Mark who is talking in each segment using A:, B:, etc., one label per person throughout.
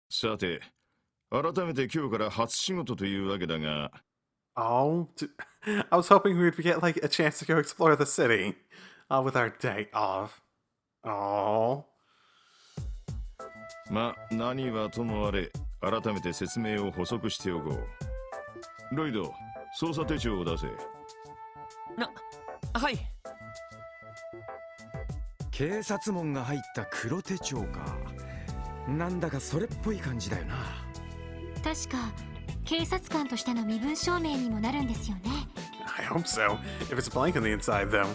A: さて、改めて今日から初仕事というわけだが。
B: Oh, I was hoping we'd get like a chance to go explore the city with our day off. Oh.
A: ま、何はともあれ、改めて説明を補足しておこう。ロイド、捜査手帳を出せ。
C: はい。
D: 警察門が入った黒手帳か。なんだかそれっぽい感じだよな。
E: 確か警察官としての身分証明にもなるんですよね。
B: I hope so. If it's blank on the inside, though.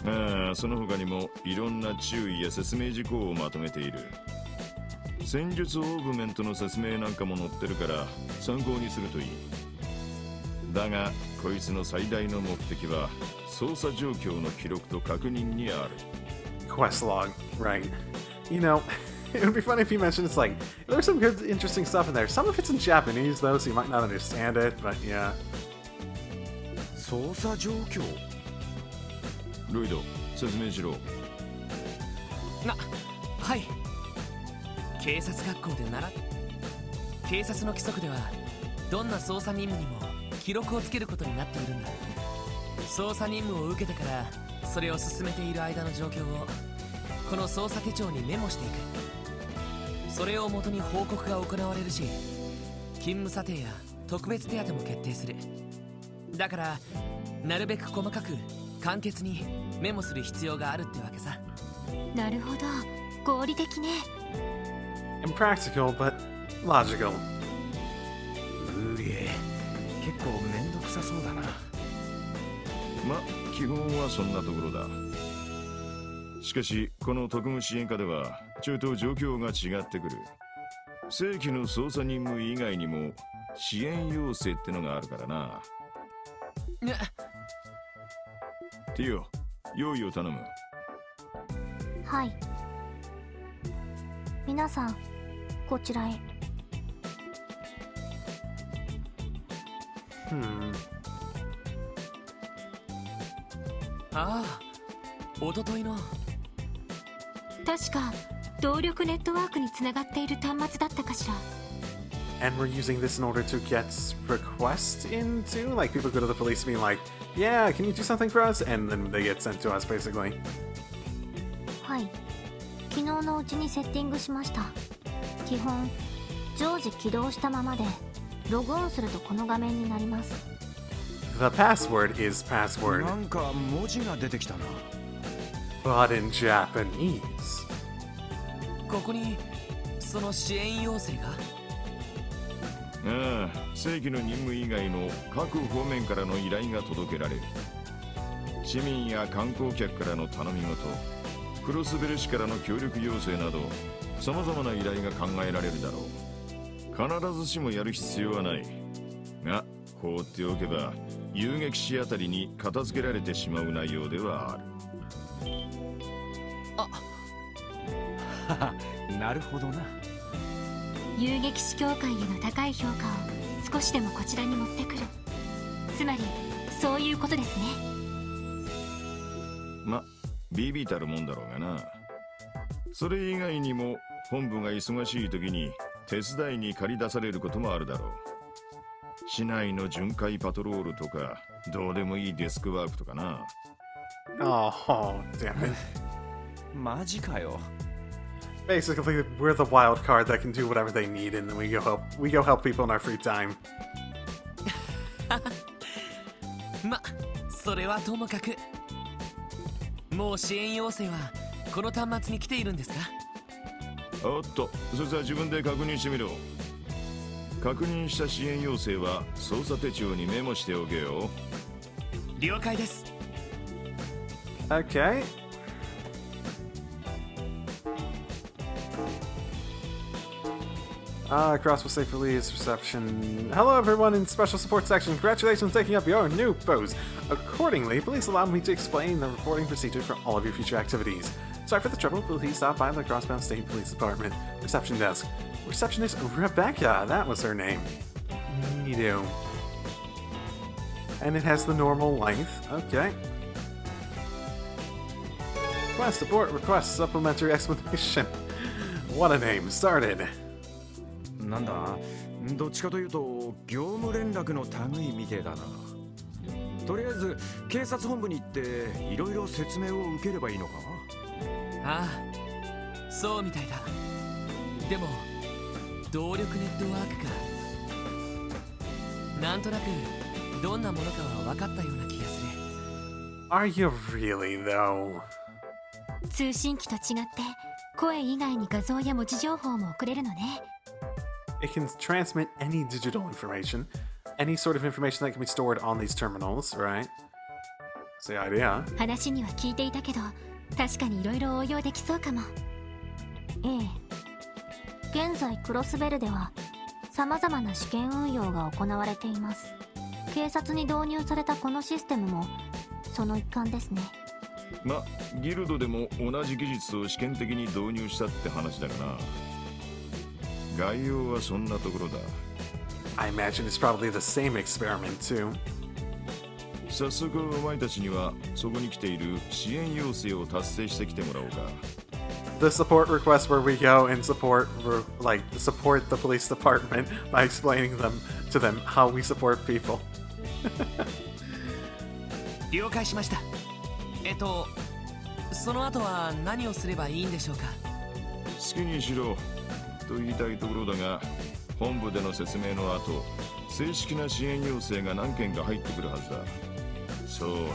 A: ああ、その他にもいろんな注意や説明事項をまとめている。戦術オーグメントの説明なんかも載ってるから参考にするといい。だがこいつの最大の目的は捜査状況の記録と確認にある。
B: Quest log, right. You know, it would be funny if you mentioned it's like, there's some good, interesting stuff in there. Some of it's in Japanese, though, so you might not understand it, but yeah.
D: 捜査状況。
A: ロイド、説明しろ。
C: はい。警察学校で警察の規則ではどんな捜査任務にも記録をつけることになっているんだ。捜査任務を受けてからそれを進めている間の状況をこの捜査手帳にメモしていく。それをもとに報告が行われるし、勤務査定や特別手当も決定する。だからなるべく細かく簡潔にメモする必要があるってわけさ。
E: なるほど、合理的ね。
B: Impractical, but logical.
D: 結構めんどくさそうだな。
A: ま、基本はそんなところだ。しかしこの特務支援課ではちょいと状況が違ってくる。正規の捜査任務以外にも支援要請ってのがあるからな。ティオ、用意を頼む。
E: はい。皆さん、こちらへ。
C: ああ、おとといの。
E: 確か動力ネットワークにつながっている端末だったかしら。
B: And we're using this in order to get requests into, like people go to the police being like, yeah, can you do something for us? And then they get sent to us, basically.
E: はい。昨日のうちにセッティングしました。基本、常時起動したままで、ログオンするとこの画面になります。
B: The password is password.
D: なんか文字が出てきたな。
B: But in Japanese.
C: ここにその支援要請が。
A: ああ、正規の任務以外の各方面からの依頼が届けられる。市民や観光客からの頼み事、クロスベル市からの協力要請など様々な依頼が考えられるだろう。必ずしもやる必要はないが、放っておけば遊撃士あたりに片付けられてしまう内容ではある。
D: なるほどな。
E: 遊撃士協会への高い評価を少しでもこちらに持ってくる。つまりそういうことですね。
A: ま、ビビたるもんだろうがな。それ以外にも本部が忙しい時に手伝いに借り出されることもあるだろう。市内の巡回パトロールとかどうでもいいデスクワークとかな。
B: Oh, damn it.
D: マジかよ。
B: Basically, we're the wild card that can do whatever they need, and then we go help people in our free time.
C: ま、それはともかく。もう支援要請はこの端末に来ているんですか？
A: おっと、それじゃ自分で確認してみろ。確認した支援要請は捜査手帳にメモしておけよ。
C: 了解です。
B: Okay. Crossbell safely is reception. Hello everyone in special support section. Congratulations on taking up your new post. Accordingly, please allow me to explain the reporting procedure for all of your future activities. Sorry for the trouble, please stop by the Crossbell State Police Department reception desk. Receptionist Rebecca, that was her name. Neato. And it has the normal length. Okay. Quest support request supplementary explanation. What a name. Started.
D: なんだ、どっちかというと業務連絡の類みてえだな。とりあえず警察本部に行っていろいろ説明を受ければいいのか？
C: ああ、そうみたいだ。でも動力ネットワークか。なんとなくどんなものかは分かったような気がする。
B: Are you really, though?
E: 通信機と違って声以外に画像や文字情報も送れるのね。
B: It can transmit any digital information, any sort of information that can be stored on these terminals, right? That's the idea.
E: 話には聞いていたけど、確かにいろいろ応用できそうかも。ええ。現在クロスベルでは様々な試験運用が行われています。警察に導入されたこのシステムもその一環ですね。
A: ま、ギルドでも同じ技術を試験的に導入したって話だがな。概要はそんなところだ。
B: I imagine it's probably the same experiment, too.
A: 早速お前たちにはそこに来ている支援要請を達成してきてもらおうか。
B: The support request where we go and support the police department by explaining to them how we support people.
C: 了解しました。その後は何をすればいいんでしょうか？
A: 好きにしろと言いたいところだが、本部での説明の後、正式な支援要請が何件か入ってくるはずだ。そうだな。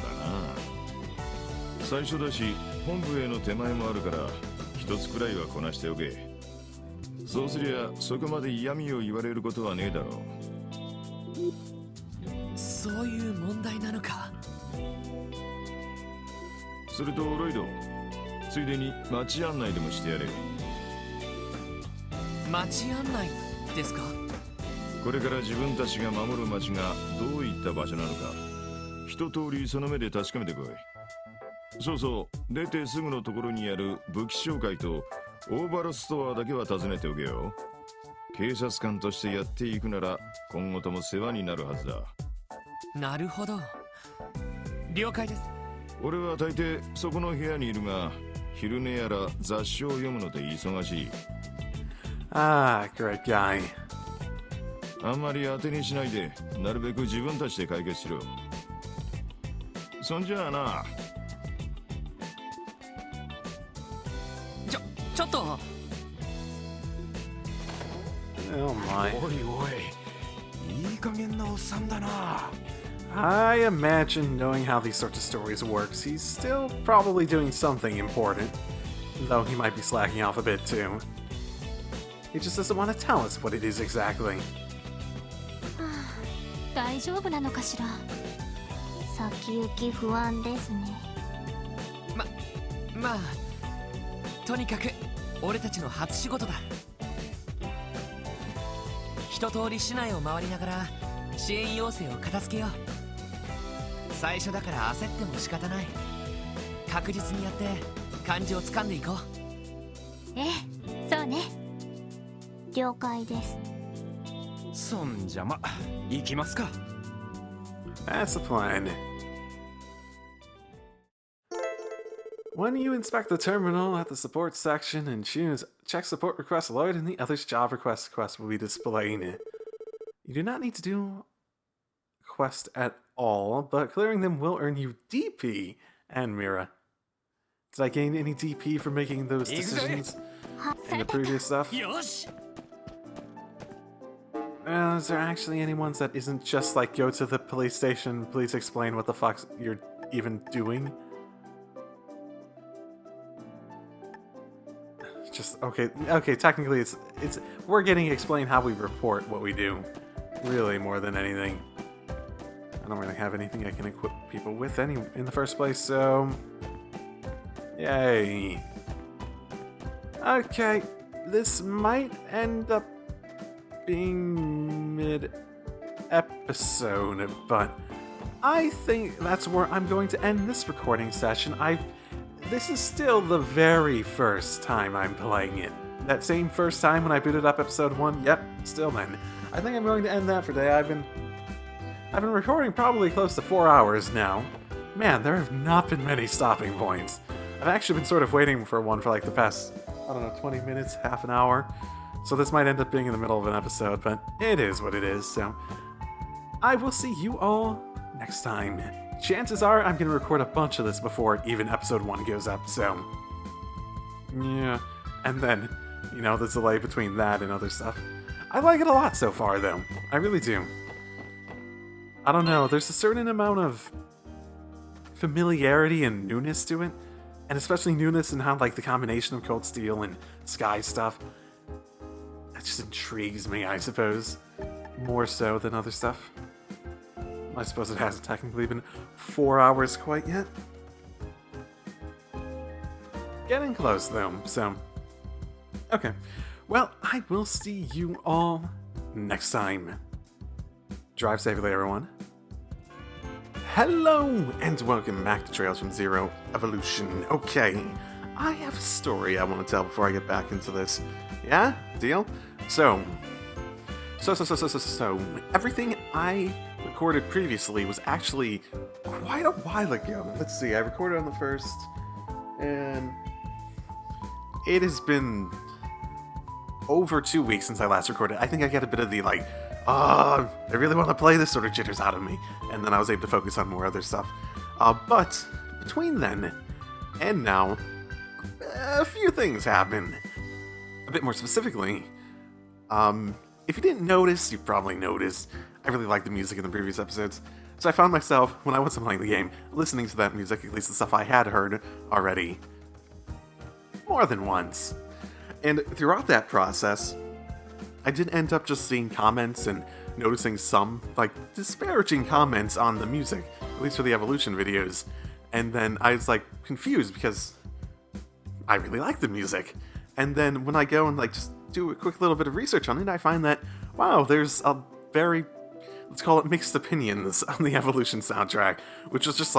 A: 最初だし、本部への手前もあるから、一つくらいはこなしておけ。そうすりゃ、そこまで嫌味を言われることはねえだろ
C: う。そういう問題なのか。
A: それとロイド、ついでに街案内でもしてやれ。
C: 街案内ですか？
A: これから自分たちが守る街がどういった場所なのか、一通りその目で確かめてこい。そうそう、出てすぐのところにある武器商会とオーバルストアだけは訪ねておけよ。警察官としてやっていくなら今後とも世話になるはずだ。
C: なるほど、了解です。
A: 俺は大抵そこの部屋にいるが、昼寝やら雑誌を読むので忙しい。
B: Ah, great guy.
A: あんまり当てにしないで、なるべく自分たちで解決しろ。そんじゃあな。
C: ちょっと。
B: Oh my.
D: おいおい、いい加減なおっさんだな。
B: I imagine knowing how these sorts of stories works, he's still probably doing something important, though he might be slacking off a bit too. He just doesn't want to tell us what it is exactly.
E: 大丈夫なのかしら。先行き不安ですね。
C: まあ、とにかく俺たちの初仕事だ。一通り市内を回りながら支援要請を片付けよう。最初だから焦っても仕方ない。確実にやって感じをつかんでいこう。
E: ええ、そうね。了解です。
D: そんじゃま、行きますか。
B: That's the plan. When you inspect the terminal at the support section and choose check support request Lloyd and the others job request will be displayed. You do not need to do quest at all, but clearing them will earn you DP and Mira. Did I gain any DP for making those decisions in the previous stuff? Is there actually any ones that isn't just like go to the police station, please explain what the fuck you're even doing? Just okay, technically it's we're getting explained how we report what we do. Really more than anything. I don't really have anything I can equip people with in the first place, so yay. Okay, this might end up being mid-episode, but I think that's where I'm going to end this recording session. This is still the very first time I'm playing it. That same first time when I booted up episode 1, yep, still then. I think I'm going to end that for today. I've been recording probably close to 4 hours now. Man, there have not been many stopping points. I've actually been sort of waiting for one for like the past, 20 minutes, half an hour. So this might end up being in the middle of an episode, but it is what it is, so I will see you all next time. Chances are I'm going to record a bunch of this before even episode 1 goes up, so yeah. And then, the delay between that and other stuff. I like it a lot so far, though. I really do. I don't know, there's a certain amount of familiarity and newness to it, and especially newness in how, like, the combination of Cold Steel and Sky stuff, that just intrigues me, I suppose, more so than other stuff. I suppose it hasn't technically been 4 hours quite yet. Getting close, though, so okay. Well, I will see you all next time. Drive safely, everyone. Hello, and welcome back to Trails from Zero Evolution. Okay, I have a story I want to tell before I get back into this. Yeah? Deal? So, everything I recorded previously was actually quite a while ago. Let's see, I recorded on the 1st, and it has been over 2 weeks since I last recorded. I think I got a bit of the, I really want to play this sort of jitters out of me, and then I was able to focus on more other stuff. But between then and now, a few things happened. A bit more specifically, if you didn't notice, you probably noticed, I really liked the music in the previous episodes. So I found myself, when I wasn't playing the game, listening to that music, at least the stuff I had heard already, more than once. And throughout that process, I did end up just seeing comments and noticing some, disparaging comments on the music, at least for the Evolution videos. And then I was, confused because I really like the music. And then when I go and, just do a quick little bit of research on it, I find that, wow, there's a very, let's call it mixed opinions on the Evolution soundtrack, which was just,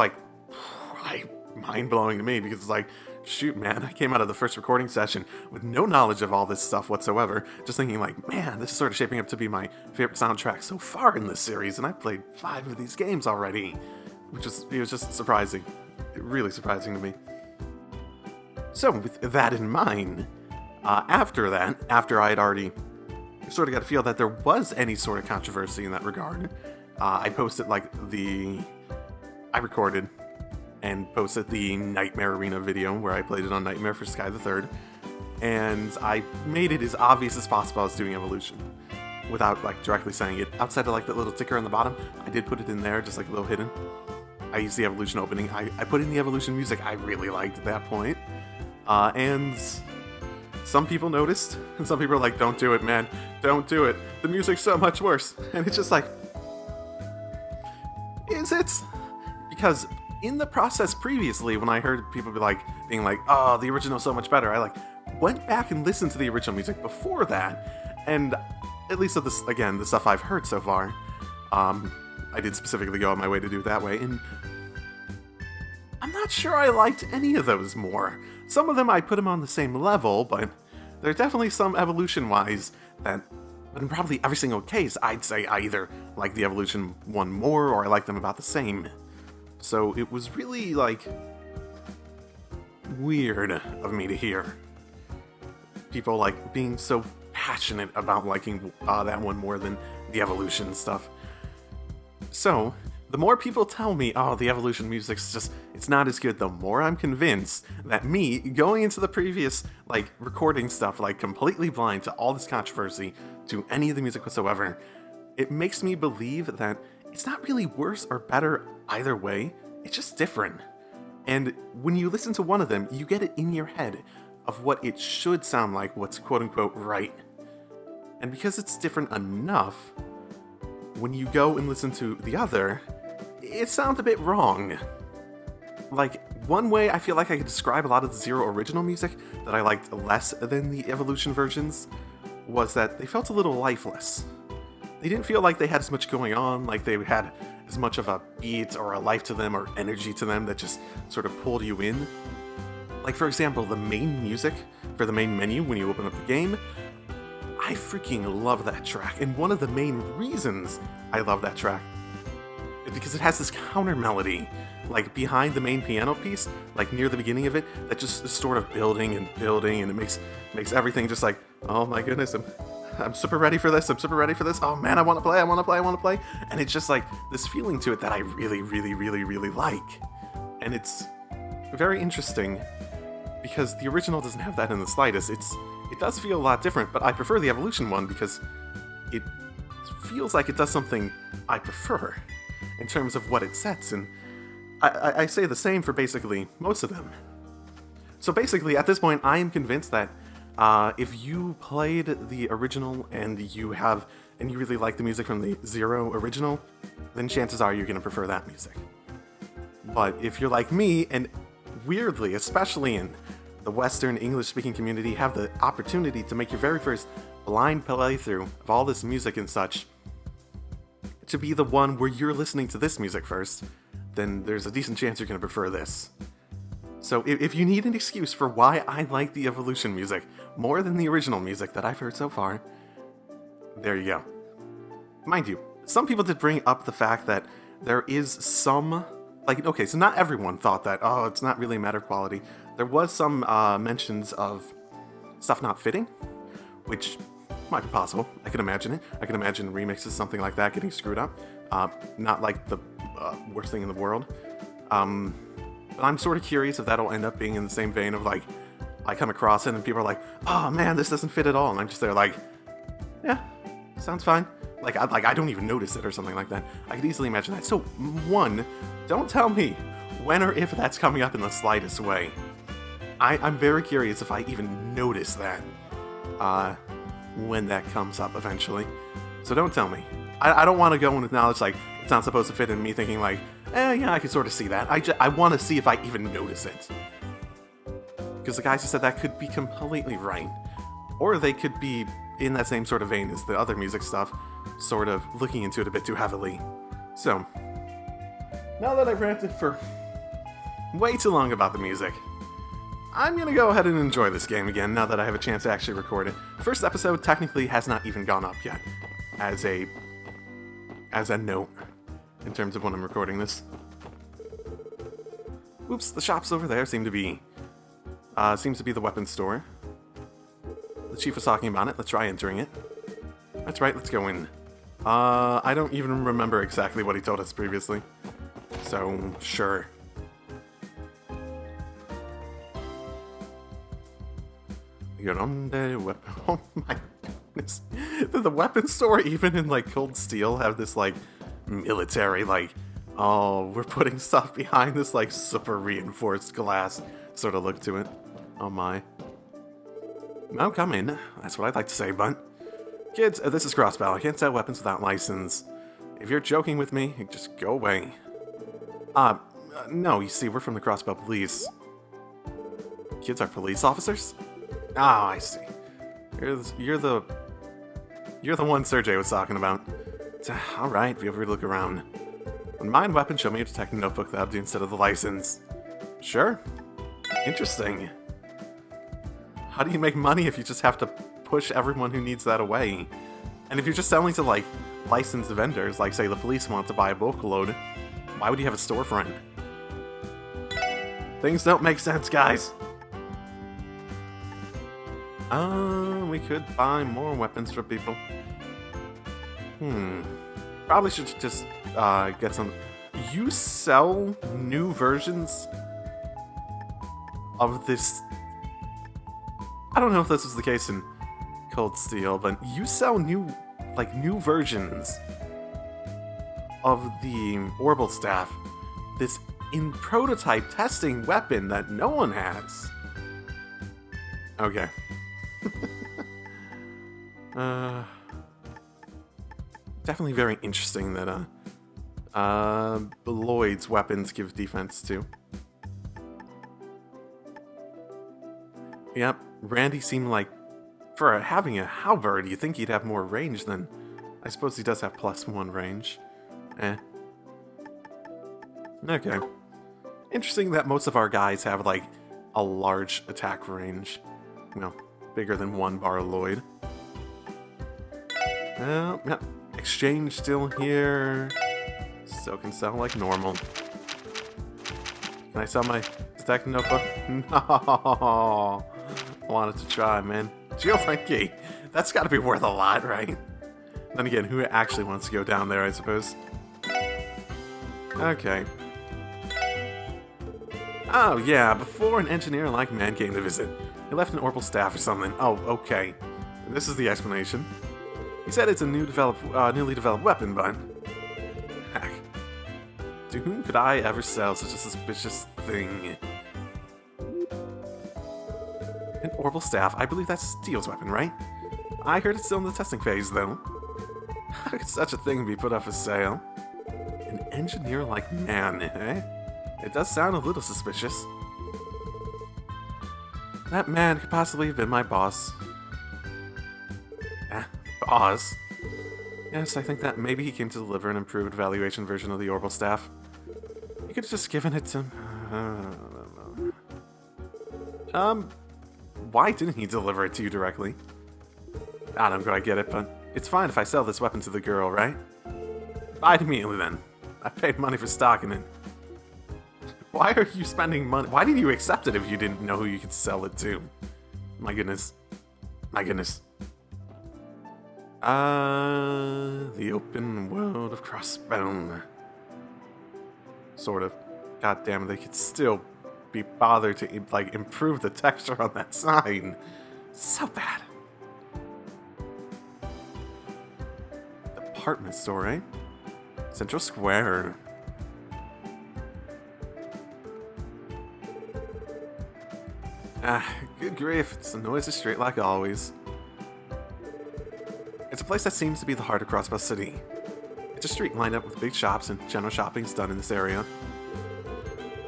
B: mind-blowing to me because it's shoot, man, I came out of the first recording session with no knowledge of all this stuff whatsoever, just thinking man, this is sort of shaping up to be my favorite soundtrack so far in this series, and I played 5 of these games already, it was just surprising, really surprising to me. So, with that in mind, after I had already sort of got a feel that there was any sort of controversy in that regard, I posted, I recorded and posted the Nightmare Arena video where I played it on Nightmare for Sky the Third, and I made it as obvious as possible I was doing Evolution, without directly saying it. Outside of that little ticker on the bottom, I did put it in there, just a little hidden. I used the Evolution opening. I put in the Evolution music I really liked at that point, and some people noticed, and some people are like, don't do it, man, don't do it. The music's so much worse, and it's just is it? Because in the process previously, when I heard people being like, oh, the original's so much better, I went back and listened to the original music before that, and at least of this, again, the stuff I've heard so far, I did specifically go on my way to do it that way, and I'm not sure I liked any of those more. Some of them I put them on the same level, but there are definitely some evolution-wise that, in probably every single case, I'd say I either like the Evolution one more, or I like them about the same. So it was really, weird of me to hear people, being so passionate about liking that one more than the Evolution stuff. So, the more people tell me, oh, the Evolution music's it's not as good, the more I'm convinced that me, going into the previous, recording stuff, completely blind to all this controversy, to any of the music whatsoever, it makes me believe that it's not really worse or better either way, it's just different. And when you listen to one of them, you get it in your head of what it should sound like, what's quote-unquote right. And because it's different enough, when you go and listen to the other, it sounds a bit wrong. One way I feel like I could describe a lot of the Zero original music that I liked less than the Evolution versions was that they felt a little lifeless. They didn't feel like they had as much going on, like they had as much of a beat or a life to them or energy to them that just sort of pulled you in. For example, the main music for the main menu when you open up the game, I freaking love that track, and one of the main reasons I love that track is because it has this counter melody like behind the main piano piece, like near the beginning of it, that just is sort of building and building, and it makes everything just like, oh my goodness, I'm super ready for this. I'm super ready for this. Oh man, I want to play. I want to play. I want to play. And it's just like this feeling to it that I really, really, really, really like. And it's very interesting because the original doesn't have that in the slightest. It does feel a lot different, but I prefer the Evolution one because it feels like it does something I prefer in terms of what it sets. And I say the same for basically most of them. So basically, at this point, I am convinced that if you played the original and you really like the music from the Zero original, then chances are you're going to prefer that music. But if you're like me, and weirdly, especially in the Western English-speaking community, have the opportunity to make your very first blind playthrough of all this music and such, to be the one where you're listening to this music first, then there's a decent chance you're going to prefer this. So if you need an excuse for why I like the Evolution music more than the original music that I've heard so far, there you go. Mind you, some people did bring up the fact that there is some, like, okay, so not everyone thought that, oh, it's not really a matter of quality. There was some mentions of stuff not fitting, which might be possible. I can imagine it. I can imagine remixes, something like that, getting screwed up. Not like the worst thing in the world. But I'm sort of curious if that'll end up being in the same vein of, like, I come across it and people are like, oh man, this doesn't fit at all. And I'm just there like, yeah, sounds fine. Like I don't even notice it or something like that. I could easily imagine that. So, one, don't tell me when or if that's coming up in the slightest way. I'm very curious if I even notice that when that comes up eventually. So don't tell me. I don't want to go with knowledge like it's not supposed to fit in me thinking like, yeah, I can sort of see that. I want to see if I even notice it. Because the guys who said that could be completely right. Or they could be in that same sort of vein as the other music stuff, sort of looking into it a bit too heavily. So, now that I've ranted for way too long about the music, I'm going to go ahead and enjoy this game again now that I have a chance to actually record it. First episode technically has not even gone up yet, as a note, in terms of when I'm recording this. Oops, the shops over there seems to be the weapons store. The chief was talking about it. Let's try entering it. That's right, let's go in. I don't even remember exactly what he told us previously. So, sure. You're on the weapon. Oh my goodness. Did the weapons store, even in like Cold Steel, have this like military, like, oh, we're putting stuff behind this like super reinforced glass sort of look to it? Oh my. Now come in. That's what I'd like to say, but kids, this is Crossbell. I can't sell weapons without license. If you're joking with me, just go away. No, you see, we're from the Crossbell police. Kids are police officers? Oh, I see. You're the one Sergey was talking about. Alright, feel free to look around. When mine weapon, show me a detective notebook that'll do instead of the license. Sure. Interesting. How do you make money if you just have to push everyone who needs that away? And if you're just selling to, like, licensed vendors, like, say, the police want to buy a bulk load, why would you have a storefront? Things don't make sense, guys. We could buy more weapons for people. Probably should just, get some... You sell new versions of this... I don't know if this was the case in Cold Steel, but you sell new versions of the Orbital Staff. This in prototype testing weapon that no one has. Okay. Definitely very interesting that Lloyd's weapons give defense too. Yep, Randy seemed like, for having a halberd, you'd think he'd have more range than... I suppose he does have +1 range. Okay. Interesting that most of our guys have, like, a large attack range. You know, bigger than 1 bar Lloyd. Yep. Exchange still here. So can sell like normal. Can I sell my detective notebook? No. Wanted to try, man. Geofront key. That's got to be worth a lot, right? Then again, who actually wants to go down there, I suppose? Okay. Oh, yeah, before an engineer like man came to visit, he left an orbital staff or something. Oh, okay. This is the explanation. He said it's a newly developed weapon, but... heck. To whom could I ever sell such a suspicious thing? An orbital staff? I believe that's Steel's weapon, right? I heard it's still in the testing phase, though. How could such a thing be put up for sale? An engineer like man, eh? It does sound a little suspicious. That man could possibly have been my boss. Boss? Yes, I think that maybe he came to deliver an improved evaluation version of the orbital staff. You could have just given it to... why didn't he deliver it to you directly? I don't quite get it, but it's fine if I sell this weapon to the girl, right? Buy it immediately then. I paid money for stocking it. Why are you spending money? Why did you accept it if you didn't know who you could sell it to? My goodness. My goodness. The open world of Crossbell. Sort of. God damn it, they could still be bothered to, like, improve the texture on that sign. So bad. Department store, eh? Central Square. Good grief, it's a noisy street like always. It's a place that seems to be the heart of Crossbell City. It's a street lined up with big shops and general shopping's done in this area.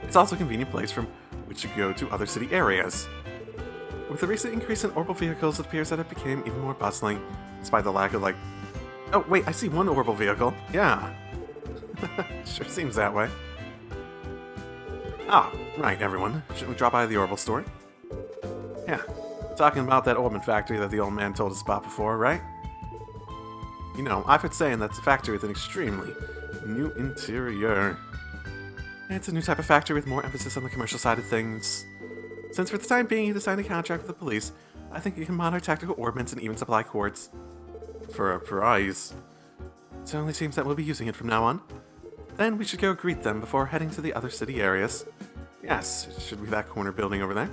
B: It's also a convenient place from which to go to other city areas. With the recent increase in orbital vehicles, it appears that it became even more bustling, despite the lack of, like... Oh, wait, I see one orbital vehicle. Yeah. Sure seems that way. Ah, right, everyone. Shouldn't we drop by the orbital store? Yeah. Talking about that orbit factory that the old man told us about before, right? You know, I've heard saying that's a factory with an extremely new interior. It's a new type of factory with more emphasis on the commercial side of things. Since for the time being you signed a contract with the police, I think you can monitor tactical ordnance and even supply quartz. For a prize. It only seems that we'll be using it from now on. Then we should go greet them before heading to the other city areas. Yes, it should be that corner building over there.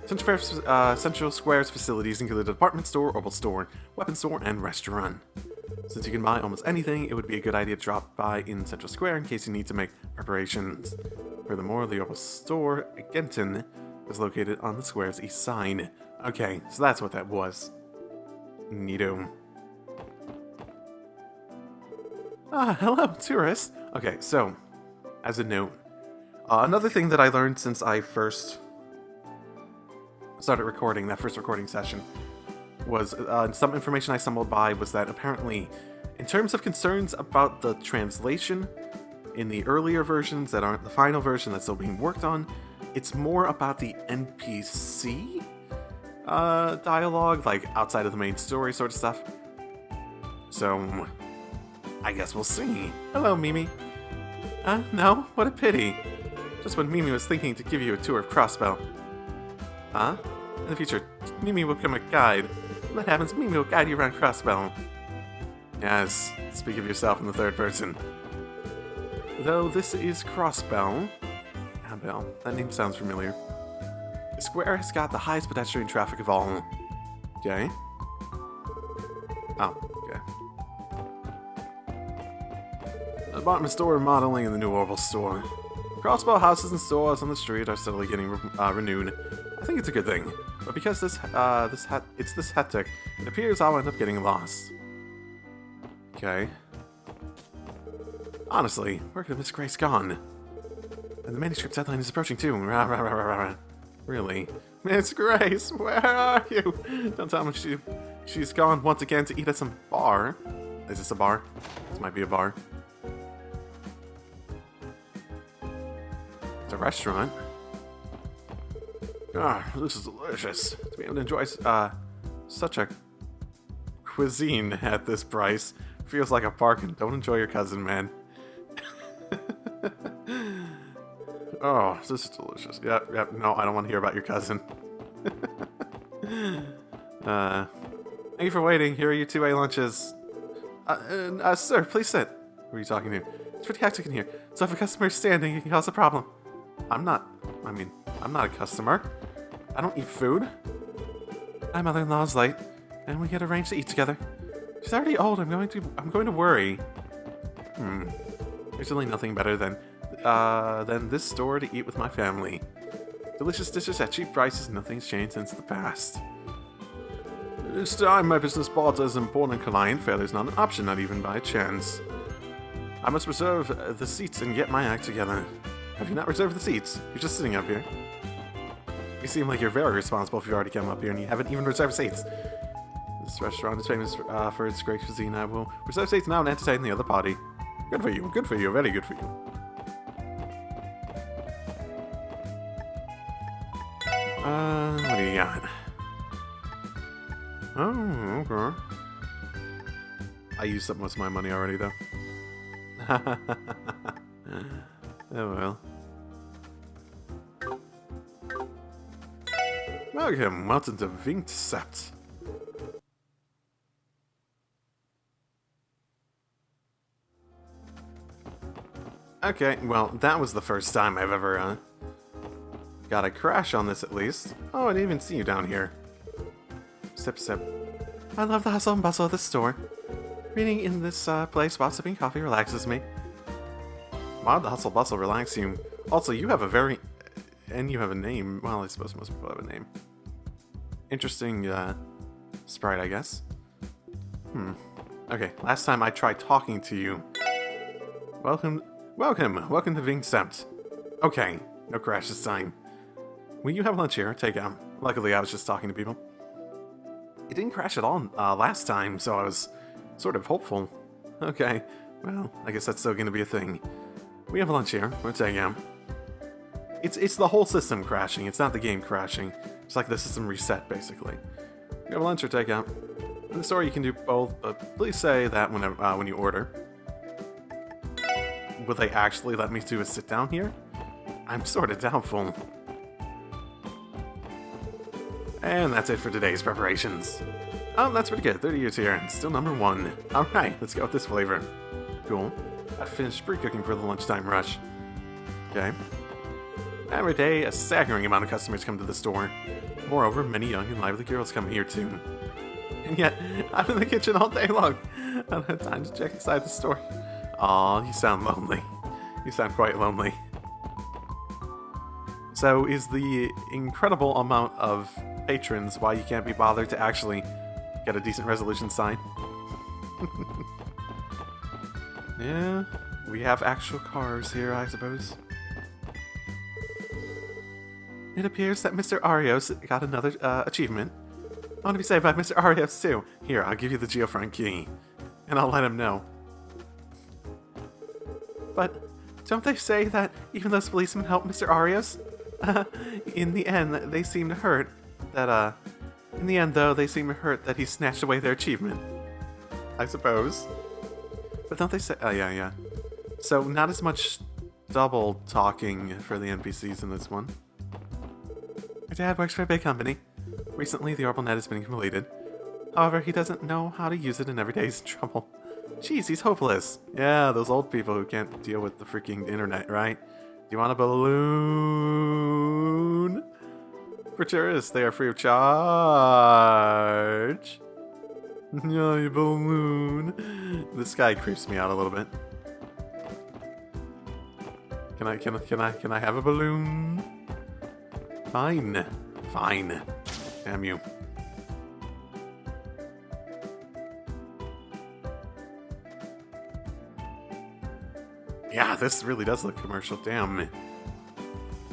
B: Central Square's facilities include a department store, orbital store, weapon store, and restaurant. Since you can buy almost anything, it would be a good idea to drop by in Central Square in case you need to make preparations. Furthermore, the orbital store, Genton, is located on the square's east side. Okay, so that's what that was. Neato. Hello, tourist. Okay, so, as a note, another thing that I learned since I first started recording, that first recording session, was some information I stumbled by was that apparently, in terms of concerns about the translation in the earlier versions that aren't the final version that's still being worked on, it's more about the NPC dialogue, like outside of the main story sort of stuff. So, I guess we'll see. Hello, Mimi. No? What a pity. Just when Mimi was thinking to give you a tour of Crossbell. Huh? In the future, Mimi will become a guide. When that happens, Mimi will guide you around Crossbell. Yes, speak of yourself in the third person. Though this is Crossbell. Bell, that name sounds familiar. The square has got the highest pedestrian traffic of all. Okay. Oh, okay. The department store remodeling in the new orbital store. Crossbell houses and stores on the street are steadily getting renewed. I think it's a good thing, but because it's this hectic, it appears I'll end up getting lost. Okay. Honestly, where could Miss Grace gone? And the manuscript deadline is approaching too. Really? Miss Grace, where are you? Don't tell me she's gone once again to eat at some bar. Is this a bar? This might be a bar. It's a restaurant. Ah, this is delicious. To be able to enjoy such a cuisine at this price feels like a bargain. Don't enjoy your cousin, man. Oh, this is delicious. Yep. No, I don't want to hear about your cousin. Thank you for waiting. Here are your 2A lunches. Sir, please sit. Who are you talking to? It's pretty hectic in here, so if a customer is standing, it can cause a problem. I'm not a customer. I don't eat food. My mother-in-law's late, and we get arranged to eat together. She's already old. I'm going to worry. There's really nothing better than this store to eat with my family. Delicious dishes at cheap prices. Nothing's changed since the past. This time, my business boards as important client failure is not an option, not even by chance. I must reserve the seats and get my act together. Have you not reserved the seats? You're just sitting up here. You seem like you're very responsible if you've already come up here and you haven't even reserved seats. This restaurant is famous for its great cuisine. I will reserve seats now and entertain the other party. Good for you, very good for you. What do you got? Oh, okay. I used up most of my money already, though. Oh well. Welcome to the Backstreet. Okay, well, that was the first time I've ever, got a crash on this at least. Oh, I didn't even see you down here. Sip. I love the hustle and bustle of this store. Reading in this place while sipping coffee relaxes me. Why would the hustle bustle relax you? Also, you have a name. Well, I suppose most people have a name. Interesting, sprite, I guess. Okay, last time I tried talking to you. Welcome to Backstreet. Okay, no crash this time. Will you have lunch here? Take out. Luckily, I was just talking to people. It didn't crash at all last time, so I was sort of hopeful. Okay, well, I guess that's still gonna be a thing. We have lunch here. We'll take out. It's the whole system crashing. It's not the game crashing. It's like the system reset, basically. You have lunch or take out. In the store, you can do both, but please say that when you order. Will they actually let me do a sit down here? I'm sort of doubtful. And that's it for today's preparations. Oh, that's pretty good. 30 years here, and still number 1. Alright, let's go with this flavor. Cool. I finished pre-cooking for the lunchtime rush. Okay. Every day, a staggering amount of customers come to the store. Moreover, many young and lively girls come here too. And yet, I'm in the kitchen all day long. I don't have time to check inside the store. Aw, you sound lonely. You sound quite lonely. So, is the incredible amount of patrons why you can't be bothered to actually get a decent resolution sign? Yeah, we have actual cars here, I suppose. It appears that Mr. Arios got another achievement. I want to be saved by Mr. Arios too. Here, I'll give you the geofront key. And I'll let him know. But don't they say that even those policemen help Mr. Arios? In the end, they seem to hurt that, in the end, though, they seem to hurt that he snatched away their achievement. I suppose. But don't they say... Oh, yeah. So, not as much double talking for the NPCs in this one. My dad works for a big company. Recently, the orbital net has been completed. However, he doesn't know how to use it and every day he's in trouble. Jeez, he's hopeless. Yeah, those old people who can't deal with the freaking internet, right? Do you want a balloon? For tourists, they are free of charge. No, you balloon. This guy creeps me out a little bit. Can I have a balloon? Fine. Damn you. Yeah, this really does look commercial. Damn. You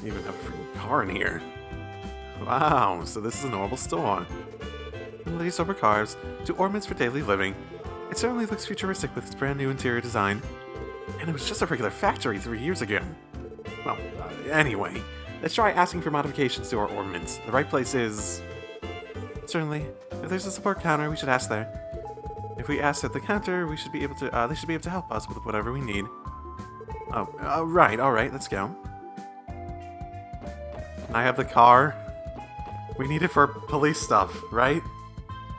B: even have a freaking car in here. Wow, so this is a normal store. From lady sober cars to ornaments for daily living. It certainly looks futuristic with its brand new interior design. And it was just a regular factory 3 years ago. Well, anyway, let's try asking for modifications to our ornaments. The right place is... Certainly, if there's a support counter, we should ask there. If we ask at the counter, we should be able to, they should be able to help us with whatever we need. Oh, right, alright, let's go. Can I have the car? We need it for police stuff, right?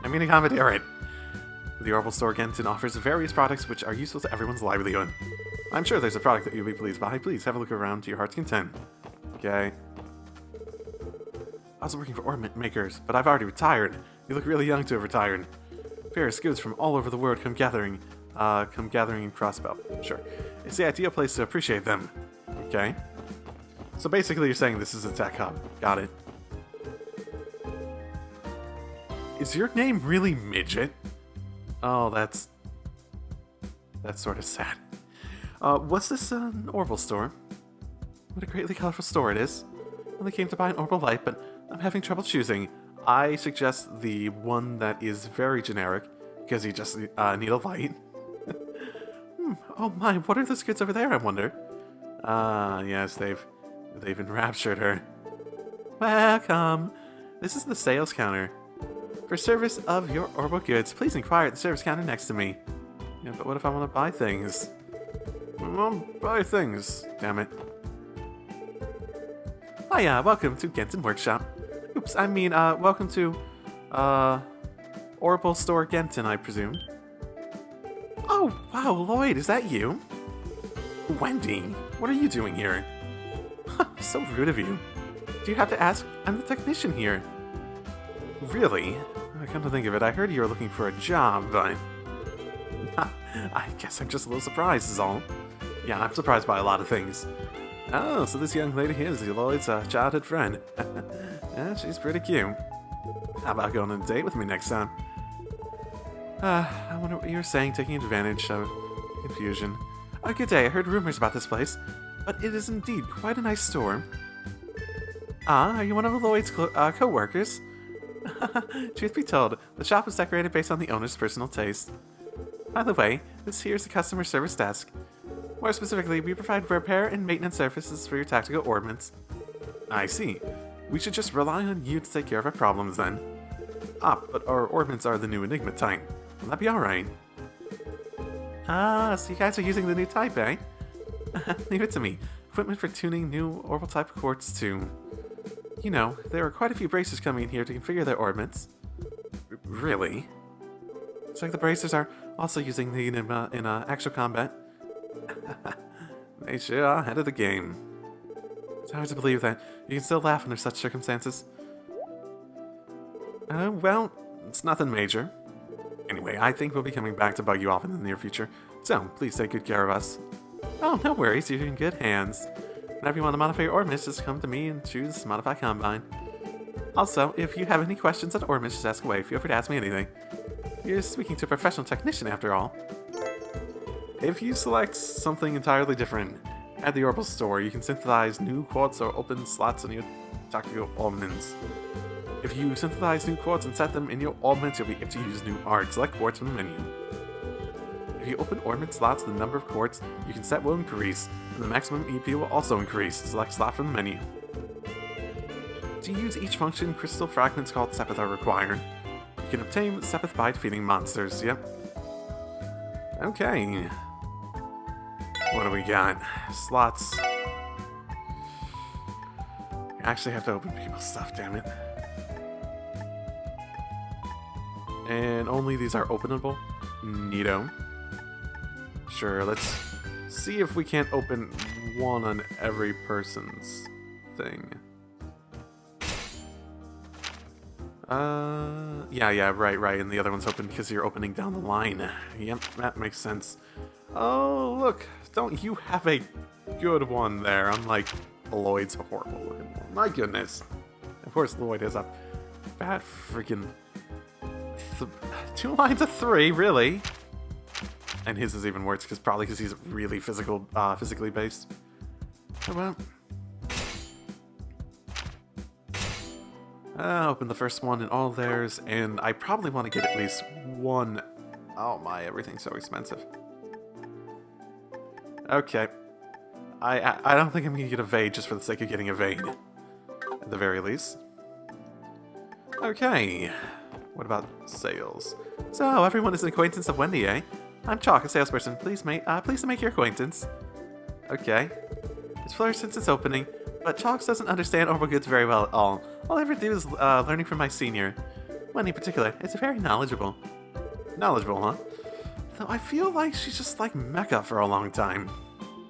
B: I mean, accommodate it. The Orbital Store Genton offers various products which are useful to everyone's livelihood. I'm sure there's a product that you'll be pleased by. Please have a look around to your heart's content. Okay. I was working for ornament makers, but I've already retired. You look really young to have retired. Various goods from all over the world come gathering in Crossbell. Sure. It's the ideal place to appreciate them. Okay. So basically you're saying this is a tech hub. Got it. Is your name really Midget? Oh, that's sort of sad. What's this, an Orbital store? What a greatly colorful store it is. I only came to buy an Orbital light, but I'm having trouble choosing. I suggest the one that is very generic, because you just need a light. Oh my, what are those goods over there, I wonder? Yes, they've enraptured her. Welcome! This is the sales counter. For service of your Orbital goods, please inquire at the service counter next to me. Yeah, but what if I want to buy things? I won't buy things, damn it. Hiya, welcome to Genton Workshop. Oops, I mean, welcome to, Orbital Store Genton, I presume. Oh, wow, Lloyd, is that you? Wendy, what are you doing here? So rude of you. Do you have to ask? I'm the technician here. Really? I come to think of it, I heard you were looking for a job, but... I guess I'm just a little surprised is all. Yeah, I'm surprised by a lot of things. Oh, so this young lady here is Lloyd's childhood friend. Yeah, she's pretty cute. How about going on a date with me next time? I wonder what you were saying, taking advantage of confusion. Oh, good day, I heard rumors about this place, but it is indeed quite a nice store. Are you one of Lloyd's co-workers? Truth be told, the shop was decorated based on the owner's personal taste. By the way, this here is the customer service desk. More specifically, we provide repair and maintenance services for your tactical ordnance. I see. We should just rely on you to take care of our problems then. But our ordnance are the new Enigma type. Will that be alright? So you guys are using the new type, eh? Leave it to me. Equipment for tuning new orbital type quartz to... You know, there are quite a few bracers coming in here to configure their ordnance. Really? Looks like the bracers are also using the Enigma in actual combat. They sure are ahead of the game. It's hard to believe that you can still laugh under such circumstances. Well, it's nothing major. Anyway, I think we'll be coming back to bug you off in the near future, so please take good care of us. Oh, no worries, you're in good hands. Whenever you want to modify your ordnance, just come to me and choose Modify Combine. Also, if you have any questions on ordnance, just ask away. Feel free to ask me anything. You're speaking to a professional technician after all. If you select something entirely different at the Orbital Store, you can synthesize new quartz or open slots in your tactical ordnance. If you synthesize new quartz and set them in your ordnance, you'll be able to use new art. Select quartz from the menu. If you open ordnance slots, the number of quartz you can set will increase, and the maximum EP will also increase. Select slot from the menu. To use each function, crystal fragments called Sepith are required. You can obtain Sepith by defeating monsters, yep. Okay. What do we got? Slots. I actually have to open people's stuff, damn it. And only these are openable? Neato. Sure, let's see if we can't open one on every person's thing. Yeah, right, and the other one's open because you're opening down the line. Yep, that makes sense. Oh, look, don't you have a good one there, unlike Lloyd's horrible looking one. My goodness. Of course, Lloyd has a bad freaking 2 lines of 3, really. And his is even worse, probably because he's really physically based. Oh, well. Open the first one and all theirs, and I probably want to get at least one. Oh my, everything's so expensive. Okay. I don't think I'm going to get a Vade just for the sake of getting a Vade. At the very least. Okay. What about sales? So, everyone is an acquaintance of Wendy, eh? I'm Chalk, a salesperson. Pleased to make your acquaintance. Okay. It's flourished since its opening, but Chalks doesn't understand orbital goods very well at all. All I ever do is learning from my senior. One in particular, it's very knowledgeable. Knowledgeable, huh? Though I feel like she's just like Mecha for a long time.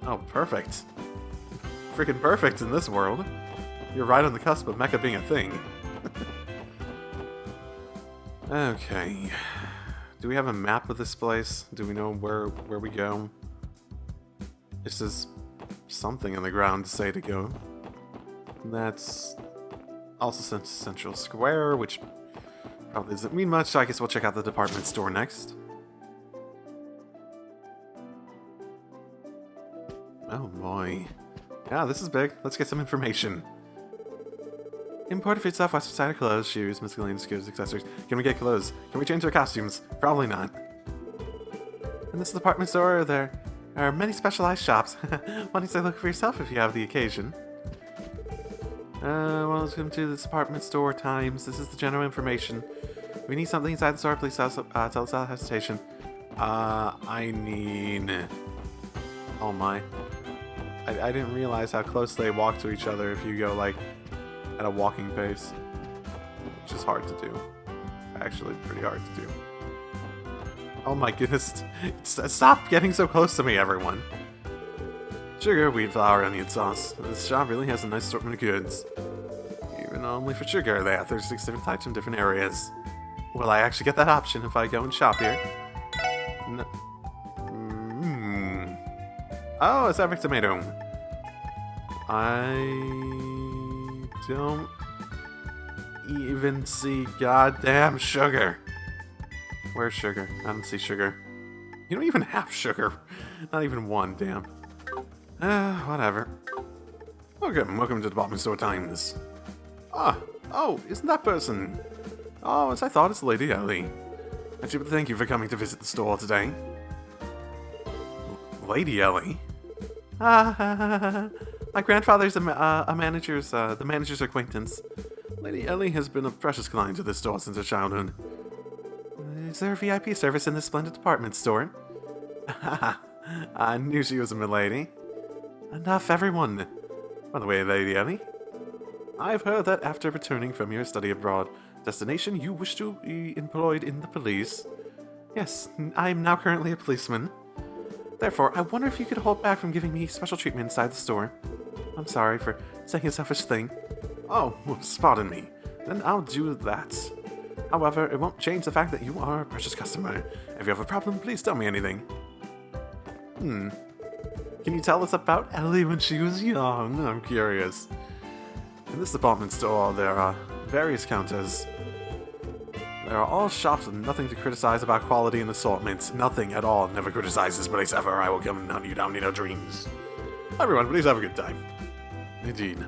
B: Oh, perfect. Freaking perfect in this world. You're right on the cusp of Mecha being a thing. Okay. Do we have a map of this place? Do we know where we go? This is something on the ground to say to go. That's also Central Square, which probably doesn't mean much, so I guess we'll check out the department store next. Oh boy. Yeah, this is big. Let's get some information. Imported food stuff, western side of clothes, shoes, miscellaneous goods, accessories. Can we get clothes? Can we change our costumes? Probably not. In this department store, there are many specialized shops. Why don't you look for yourself if you have the occasion? Welcome to the department store times. This is the general information. If we need something inside the store, please tell us without hesitation. I need... Oh my. I didn't realize how close they walk to each other if you go, like, at a walking pace. Which is hard to do. Actually, pretty hard to do. Oh my goodness. Stop getting so close to me, everyone. Sugar, wheat flour, onion sauce. This shop really has a nice assortment of goods. Even only for sugar, they have 36 different types from different areas. Will I actually get that option if I go and shop here? No. Oh, it's epic tomato. I don't even see goddamn sugar. Where's sugar? I don't see sugar. You don't even have sugar. Not even one, damn. Whatever. Welcome to department store times. Oh, isn't that person? Oh, as I thought, it's Lady Ellie. Actually, but thank you for coming to visit the store today. Lady Ellie? My grandfather's the manager's acquaintance. Lady Ellie has been a precious client to this store since her childhood. Is there a VIP service in this splendid department store? I knew she was a milady. Enough, everyone. By the way, Lady Ellie, I've heard that after returning from your study abroad destination, you wish to be employed in the police. Yes, I am now currently a policeman. Therefore, I wonder if you could hold back from giving me special treatment inside the store. I'm sorry for saying a selfish thing. Oh, pardon me. Then I'll do that. However, it won't change the fact that you are a precious customer. If you have a problem, please tell me anything. Can you tell us about Ellie when she was young? I'm curious. In this department store, there are various counters. There are all shops with nothing to criticize about quality and assortment. Nothing at all. Never criticize this place ever. I will come and hunt you down in our dreams. Everyone, please have a good time. Indeed.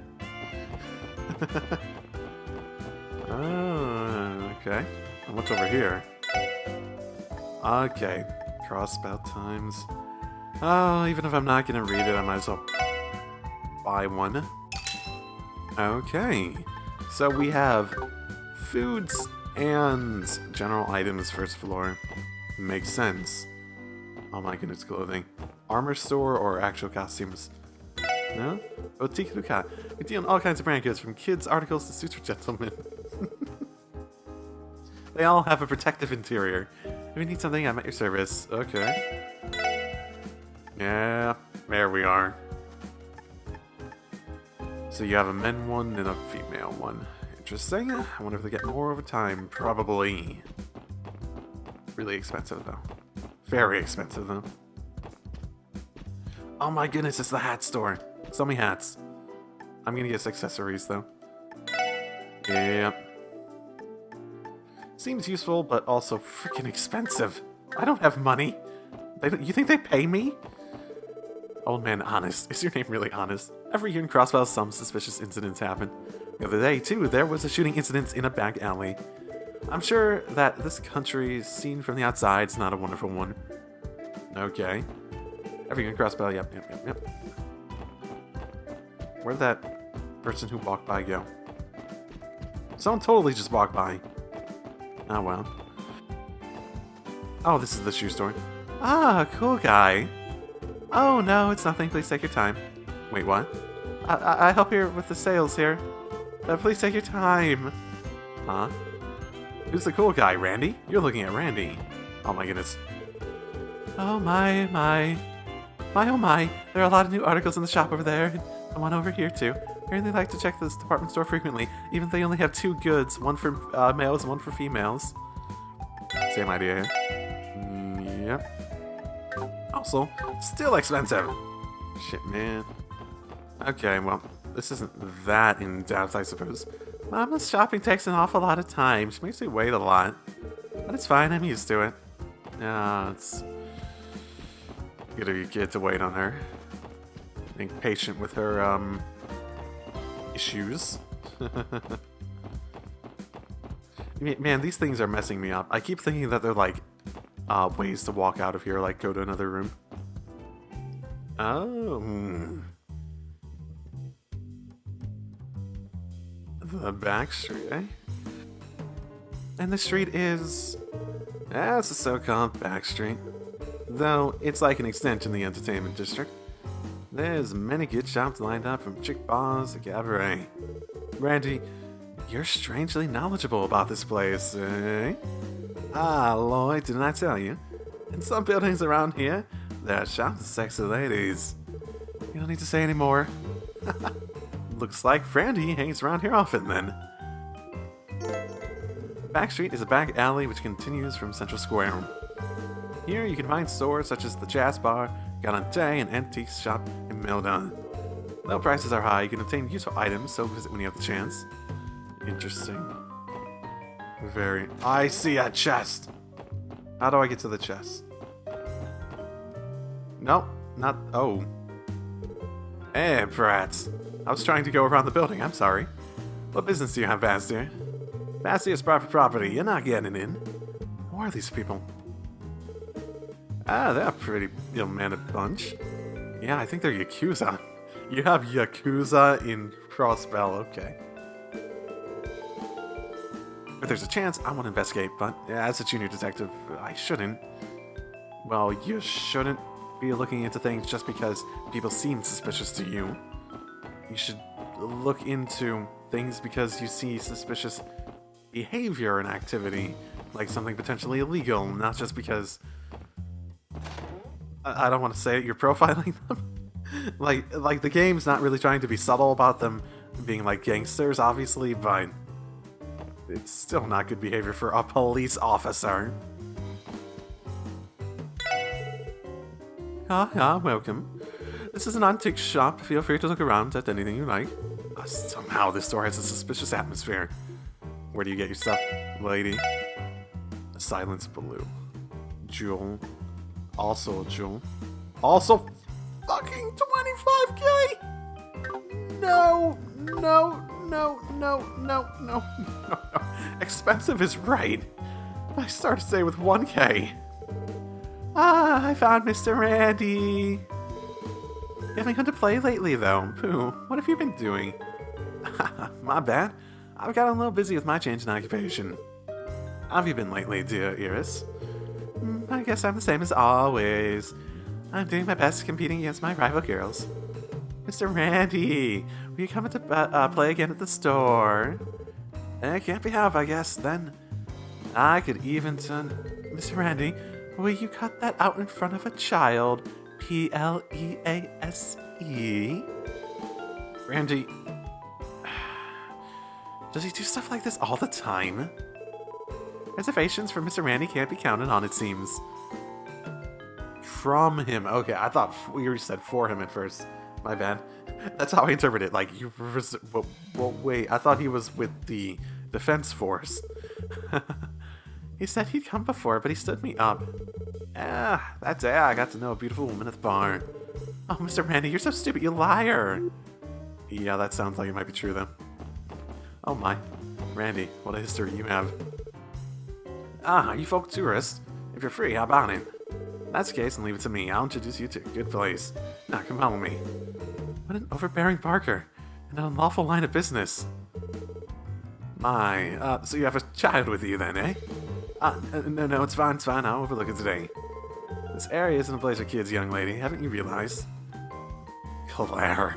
B: Okay. And what's over here? Okay. Crossbell times. Oh, even if I'm not gonna read it, I might as well buy one. Okay. So we have foods and general items first floor. Makes sense. Oh my goodness, clothing. Armor store or actual costumes? No? Boutique Luca. We deal in all kinds of brand goods, from kids' articles to suits for gentlemen. They all have a protective interior. If you need something, I'm at your service. Okay. Yeah, there we are. So you have a men one and a female one. Interesting. I wonder if they get more over time. Probably. Really expensive, though. Very expensive, though. Oh my goodness, it's the hat store. Sell me hats. I'm gonna get accessories, though. Yep. Seems useful, but also freaking expensive. I don't have money. You think they pay me? Old man Honest. Is your name really Honest? Every year in Crossbell, some suspicious incidents happen. The other day, too, there was a shooting incident in a back alley. I'm sure that this country, seen from the outside, is not a wonderful one. Okay. Every year in Crossbell, yep. Where'd that person who walked by go? Someone totally just walked by. Oh, well. Oh, this is the shoe store. Ah, cool guy. Oh, no, it's nothing. Please take your time. Wait, what? I help here with the sales here. Please take your time. Huh? Who's the cool guy, Randy? You're looking at Randy. Oh my goodness. Oh my. My oh my. There are a lot of new articles in the shop over there. And one over here too. I really like to check this department store frequently, even if they only have 2 goods, one for males and one for females. Same idea here. Yep. Also, still expensive. Shit, man. Okay, well, this isn't that in depth, I suppose. Mama's shopping takes an awful lot of time. She makes me wait a lot. But it's fine, I'm used to it. Yeah, it's good of you kid to wait on her. Being patient with her, issues. Man, these things are messing me up. I keep thinking that they're like, ways to walk out of here, like go to another room. Oh. The Backstreet, eh? And the street is... That's the so-called Backstreet. Though, it's like an extension of the entertainment district. There's many good shops lined up from chick bars to cabaret. Randy, you're strangely knowledgeable about this place, eh? Ah, Lloyd, didn't I tell you? In some buildings around here, there are shops of sexy ladies. You don't need to say any more. Looks like Randy hangs around here often, then. Backstreet is a back alley which continues from Central Square. Here you can find stores such as the Jazz Bar, Galante, and Antique Shop in Milda. Though prices are high, you can obtain useful items, so visit when you have the chance. Interesting. Very. I see a chest! How do I get to the chest? Nope, not. Oh. Hey, brats. I was trying to go around the building, I'm sorry. What business do you have, Bastier? Bastier is private property, you're not getting in. Who are these people? Ah, they're a pretty ill-mannered bunch. Yeah, I think they're Yakuza. You have Yakuza in Crossbell, okay. If there's a chance, I want to investigate, but as a junior detective, I shouldn't. Well, you shouldn't be looking into things just because people seem suspicious to you. You should look into things because you see suspicious behavior and activity, like something potentially illegal, not just because... I don't want to say it, you're profiling them. like the game's not really trying to be subtle about them being like gangsters, obviously, but it's still not good behavior for a police officer. Welcome. This is an antique shop. Feel free to look around at anything you like. Somehow this store has a suspicious atmosphere. Where do you get your stuff, lady? A silence blue. Jewel. Also a jewel. Also fucking 25k! No. Expensive is right. I started today with 1k. Ah, I found Mr. Randy. You haven't come to play lately, though. Pooh, what have you been doing? My bad. I've gotten a little busy with my change in occupation. How have you been lately, dear Iris? I guess I'm the same as always. I'm doing my best competing against my rival girls. Mr. Randy, will you come to play again at the store? It can't be helped, I guess, then. I could even turn... Mr. Randy, will you cut that out in front of a child? P-L-E-A-S-E? Randy... Does he do stuff like this all the time? Reservations for Mr. Randy can't be counted on, it seems. From him. Okay, I thought we said for him at first. My bad. That's how I interpret it. Like, you... Well, wait. I thought he was with the defense force. He said he'd come before, but he stood me up. That day I got to know a beautiful woman at the bar. Oh, Mr. Randy, you're so stupid, you liar! Yeah, that sounds like it might be true, then. Oh my. Randy, what a history you have. Ah, you folk tourists. If you're free, hop on in. That's the case, and leave it to me. I'll introduce you to a good place. Now, come follow me. What an overbearing barker, and an unlawful line of business. My, so you have a child with you then, eh? No, it's fine, I'll overlook it today. This area isn't a place for kids, young lady, haven't you realized? Claire.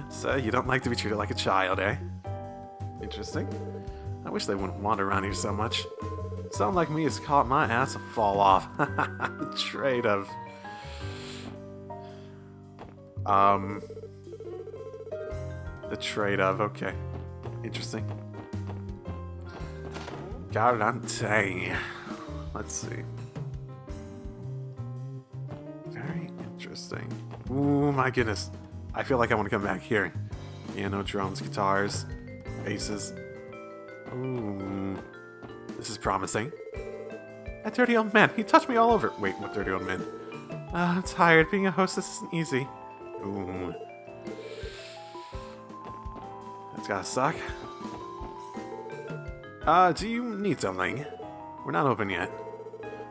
B: So, you don't like to be treated like a child, eh? Interesting. I wish they wouldn't wander around here so much. Someone like me has caught my ass to fall off. The trade of... The trade of, okay. Interesting. Galante. Let's see. Very interesting. Ooh, my goodness. I feel like I want to come back here. Piano, drums, guitars, basses. Ooh. This is promising. That dirty old man. He touched me all over. Wait, what dirty old man? I'm tired. Being a hostess isn't easy. Ooh. That's gotta suck. Do you need something? We're not open yet.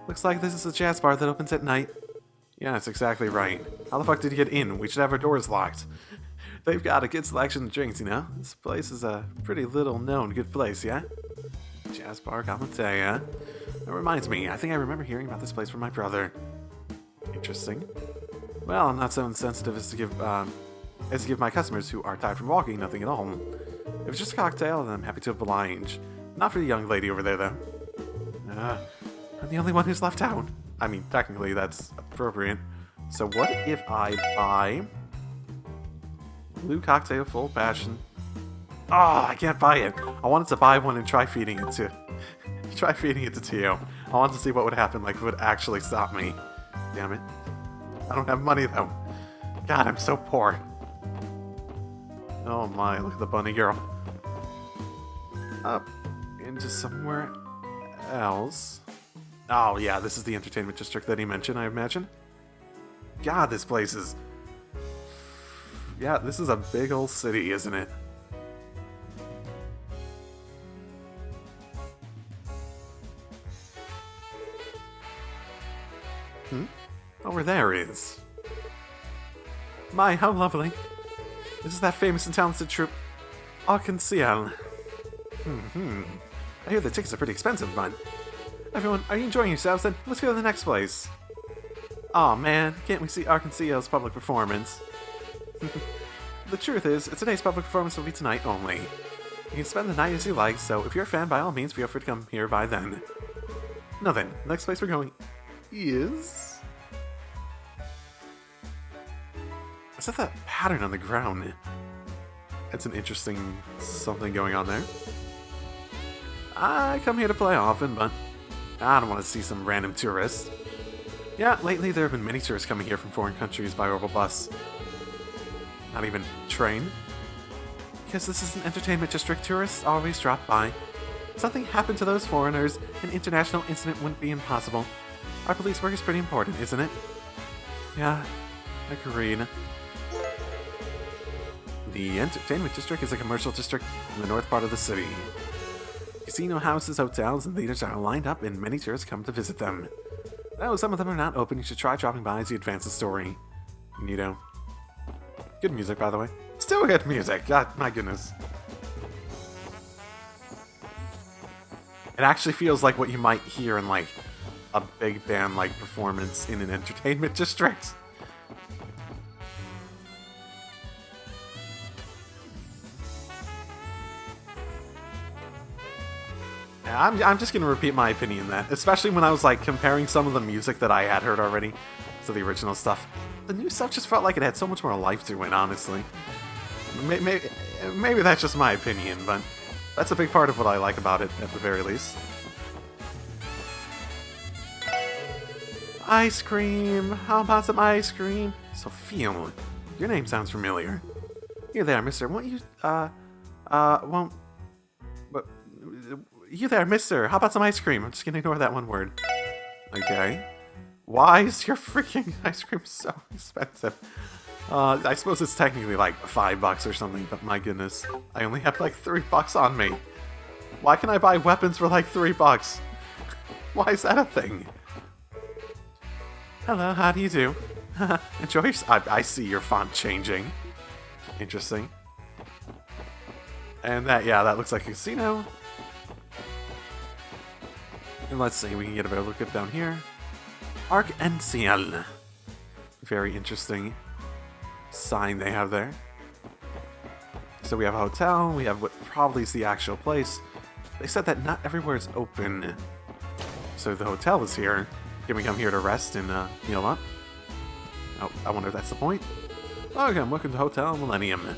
B: Looks like this is a jazz bar that opens at night. Yeah, that's exactly right. How the fuck did you get in? We should have our doors locked. They've got a good selection of drinks, you know? This place is a pretty little known good place, yeah? Jazz bar, Galante, yeah? That reminds me, I think I remember hearing about this place from my brother. Interesting. Well, I'm not so insensitive as to give my customers who are tired from walking nothing at all. If it's just a cocktail, then I'm happy to oblige. Not for the young lady over there, though. I'm the only one who's left out. I mean, technically, that's appropriate. So what if I buy... Blue cocktail, full passion. Ah, I can't buy it. I wanted to buy one and try feeding it to... try feeding it to Tio. I wanted to see what would happen, like, if it would actually stop me. Damn it. I don't have money, though. God, I'm so poor. Oh my, look at the bunny girl. Up into somewhere else. Oh yeah, this is the entertainment district that he mentioned, I imagine. God, this place is... Yeah, this is a big old city, isn't it? Over there is. My, how lovely. This is that famous and talented troupe, Arc-en-Ciel. I hear the tickets are pretty expensive, but... Everyone, are you enjoying yourselves then? Let's go to the next place. Aw, man, can't we see Arc-en-Ciel's public performance? The truth is, today's public performance will be tonight only. You can spend the night as you like, so if you're a fan, by all means, feel free to come here by then. Now then, the next place we're going is... Is that that pattern on the ground? That's an interesting something going on there. I come here to play often, but I don't want to see some random tourists. Yeah, lately there have been many tourists coming here from foreign countries by orbital bus. Not even train. Because this is an entertainment district, tourists always drop by. If something happened to those foreigners, an international incident wouldn't be impossible. Our police work is pretty important, isn't it? Yeah, agreed. The entertainment district is a commercial district in the north part of the city. Casino houses, hotels, and theaters are lined up and many tourists come to visit them. Though some of them are not open, you should try dropping by as you advance the story. Neato. Good music, by the way. Still good music! God, my goodness. It actually feels like what you might hear in, like, a big band, like, performance in an entertainment district. I'm just going to repeat my opinion that, especially when I was like comparing some of the music that I had heard already to the original stuff. The new stuff just felt like it had so much more life to it, honestly. Maybe that's just my opinion, but that's a big part of what I like about it, at the very least. Ice cream! How about some ice cream? Sophia, your name sounds familiar. Here there, mister, won't you, won't... You there, mister, how about some ice cream? I'm just gonna ignore that one word. Okay. Why is your freaking ice cream so expensive? I suppose it's technically like $5 or something, but my goodness. I only have like $3 on me. Why can I buy weapons for like $3? Why is that a thing? Hello, how do you do? Enjoy your... I see your font changing. Interesting. And that, yeah, that looks like a casino. And let's see, we can get a better look at down here. Arc-en-Ciel. Very interesting. sign they have there. So we have a hotel, we have what probably is the actual place. They said that not everywhere is open. So the hotel is here. Can we come here to rest and heal up? Oh, I wonder if that's the point. Welcome to Hotel Millennium.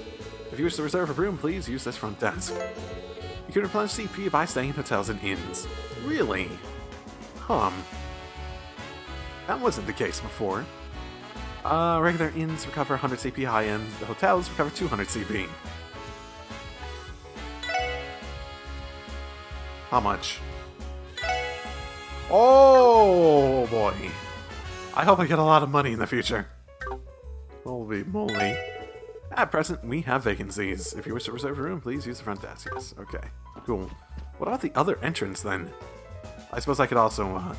B: If you wish to reserve a room, please use this front desk. You can replenish CP by staying in hotels and inns. Really? That wasn't the case before. Regular inns recover 100 CP high end. The hotels recover 200 CP. How much? Oh boy. I hope I get a lot of money in the future. Holy moly. At present, we have vacancies. If you wish to reserve a room, please use the front desk. Yes, okay. Cool. What about the other entrance then? I suppose I could also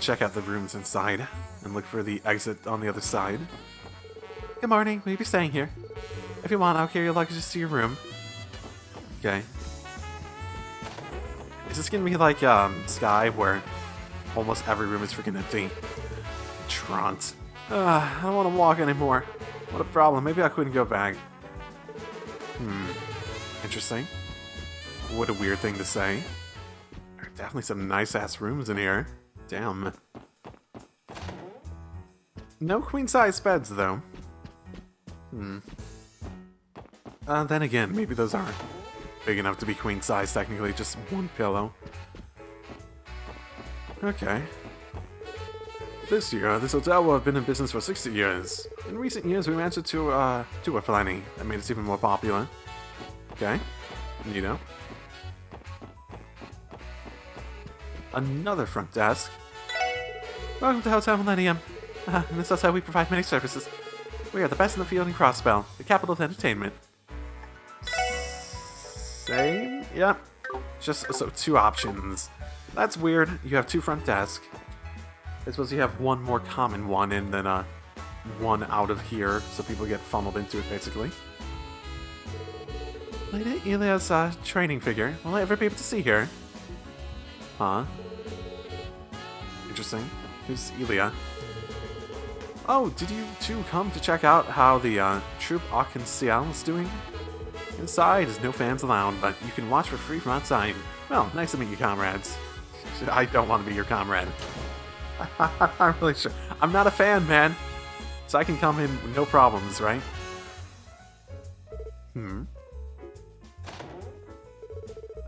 B: check out the rooms inside and look for the exit on the other side. Good morning. Will you be staying here? If you want, I'll carry your luggage to your room. Okay. Is this gonna be like Sky, where almost every room is freaking empty? Trant. I don't want to walk anymore. What a problem. Maybe I couldn't go back. Interesting. What a weird thing to say. There are definitely some nice-ass rooms in here. Damn. No queen-size beds, though. Then again, maybe those aren't big enough to be queen-size, technically. Just one pillow. Okay. This hotel will have been in business for 60 years. In recent years, we managed to do a planning that made us even more popular. Okay. Neato. Another front desk. Welcome to Hotel Millennium. In this hotel, we provide many services. We are the best in the field in Crossbell, the capital of entertainment. Same? Yep. Just so 2 options. That's weird. You have 2 front desks. I suppose you have one more common one and then one out of here, so people get funneled into it, basically. Lady Elia's training figure. Will I ever be able to see her? Huh? Interesting. Who's Elia? Oh, did you two come to check out how the troop Arkansas is doing? Inside is no fans allowed, but you can watch for free from outside. Well, nice to meet you, comrades. I don't want to be your comrade. I'm really sure. I'm not a fan, man. So I can come in with no problems, right?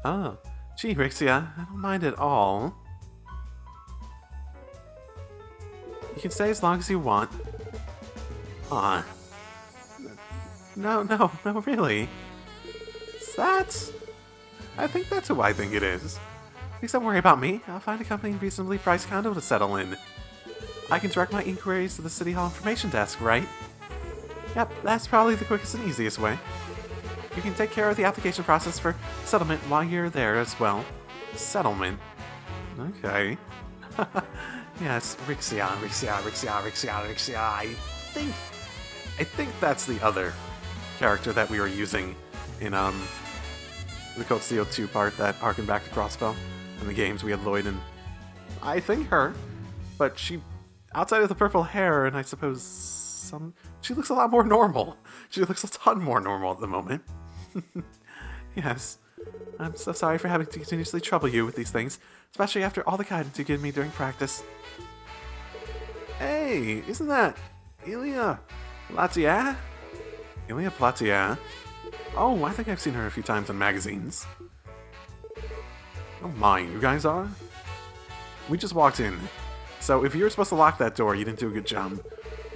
B: Oh. Gee, Rixia, I don't mind at all. You can stay as long as you want. Aw. No, really. Is that? I think that's who I think it is. Please don't worry about me. I'll find a company reasonably priced condo to settle in. I can direct my inquiries to the City Hall information desk, right? Yep, that's probably the quickest and easiest way. You can take care of the application process for settlement while you're there as well. Settlement? Okay. Yes, Rixia. I think that's the other character that we were using in the Code Steel 2 part that harkened back to Crossbell. In the games we had Lloyd and I think her, but she, outside of the purple hair and I suppose she looks a lot more normal. She looks a ton more normal at the moment. Yes, I'm so sorry for having to continuously trouble you with these things, especially after all the guidance you gave me during practice. Hey, isn't that Elia Platia? Elia Platia? Oh, I think I've seen her a few times in magazines. Oh my, you guys are? We just walked in. So if you were supposed to lock that door, you didn't do a good job.